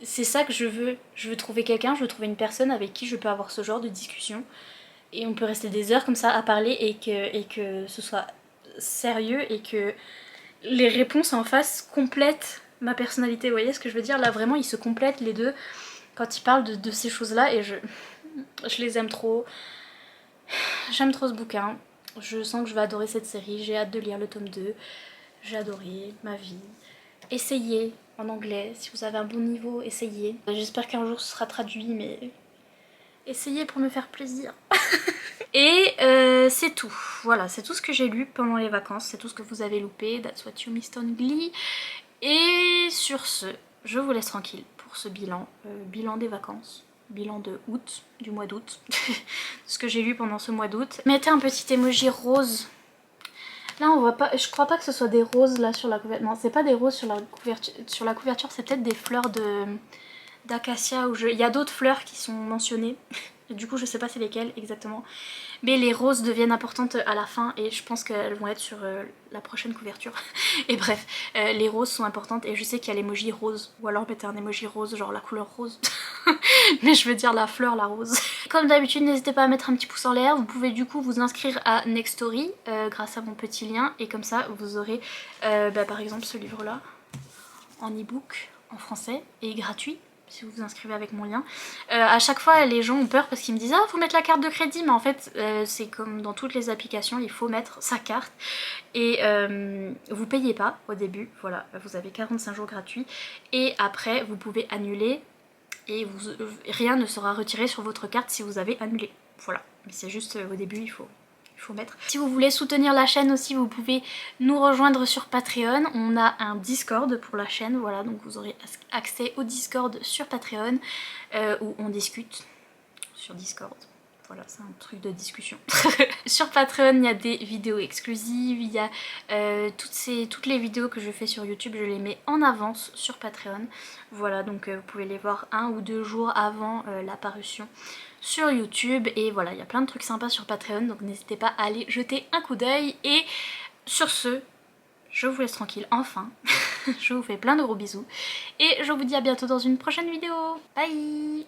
c'est ça que je veux. Je veux trouver quelqu'un, je veux trouver une personne avec qui je peux avoir ce genre de discussion. Et on peut rester des heures comme ça à parler, et que ce soit sérieux, et que les réponses en face complètent ma personnalité. Vous voyez ce que je veux dire? Là vraiment ils se complètent les deux quand ils parlent de ces choses-là, et je les aime trop. J'aime trop ce bouquin. Je sens que je vais adorer cette série. J'ai hâte de lire le tome 2. J'ai adoré ma vie. Essayez en anglais, si vous avez un bon niveau, essayez. J'espère qu'un jour ce sera traduit, mais essayez pour me faire plaisir. Et c'est tout. Voilà, c'est tout ce que j'ai lu pendant les vacances, c'est tout ce que vous avez loupé. That's what you missed on Glee. Et sur ce, je vous laisse tranquille pour ce bilan, bilan des vacances. Bilan de août, du mois d'août, ce que j'ai lu pendant ce mois d'août. Mettez un petit emoji rose. Là on voit pas, je crois pas que ce soit des roses là sur la couverture. Non, c'est pas des roses sur la couverture, c'est peut-être des fleurs d'acacia. Il y a d'autres fleurs qui sont mentionnées. Du coup je sais pas c'est lesquelles exactement. Mais les roses deviennent importantes à la fin, et je pense qu'elles vont être sur la prochaine couverture. Et bref, les roses sont importantes, et je sais qu'il y a l'emoji rose. Ou alors mettez un emoji rose, genre la couleur rose. Mais je veux dire la fleur, la rose. Comme d'habitude, n'hésitez pas à mettre un petit pouce en l'air. Vous pouvez du coup vous inscrire à Nextory grâce à mon petit lien, et comme ça vous aurez par exemple ce livre là en e-book en français, et gratuit si vous vous inscrivez avec mon lien. À chaque fois les gens ont peur parce qu'ils me disent ah faut mettre la carte de crédit, mais en fait c'est comme dans toutes les applications, il faut mettre sa carte, et vous payez pas au début, voilà, vous avez 45 jours gratuits, et après vous pouvez annuler, et rien ne sera retiré sur votre carte si vous avez annulé, voilà. Mais c'est juste au début il faut mettre. Si vous voulez soutenir la chaîne aussi, vous pouvez nous rejoindre sur Patreon. On a un Discord pour la chaîne, voilà, donc vous aurez accès au Discord sur Patreon où on discute sur Discord. Voilà, c'est un truc de discussion. Sur Patreon, il y a des vidéos exclusives, il y a toutes les vidéos que je fais sur YouTube, je les mets en avance sur Patreon. Voilà, donc vous pouvez les voir 1 ou 2 jours avant la parution sur YouTube. Et voilà, il y a plein de trucs sympas sur Patreon, donc n'hésitez pas à aller jeter un coup d'œil. Et sur ce, je vous laisse tranquille, enfin. Je vous fais plein de gros bisous. Et je vous dis à bientôt dans une prochaine vidéo. Bye!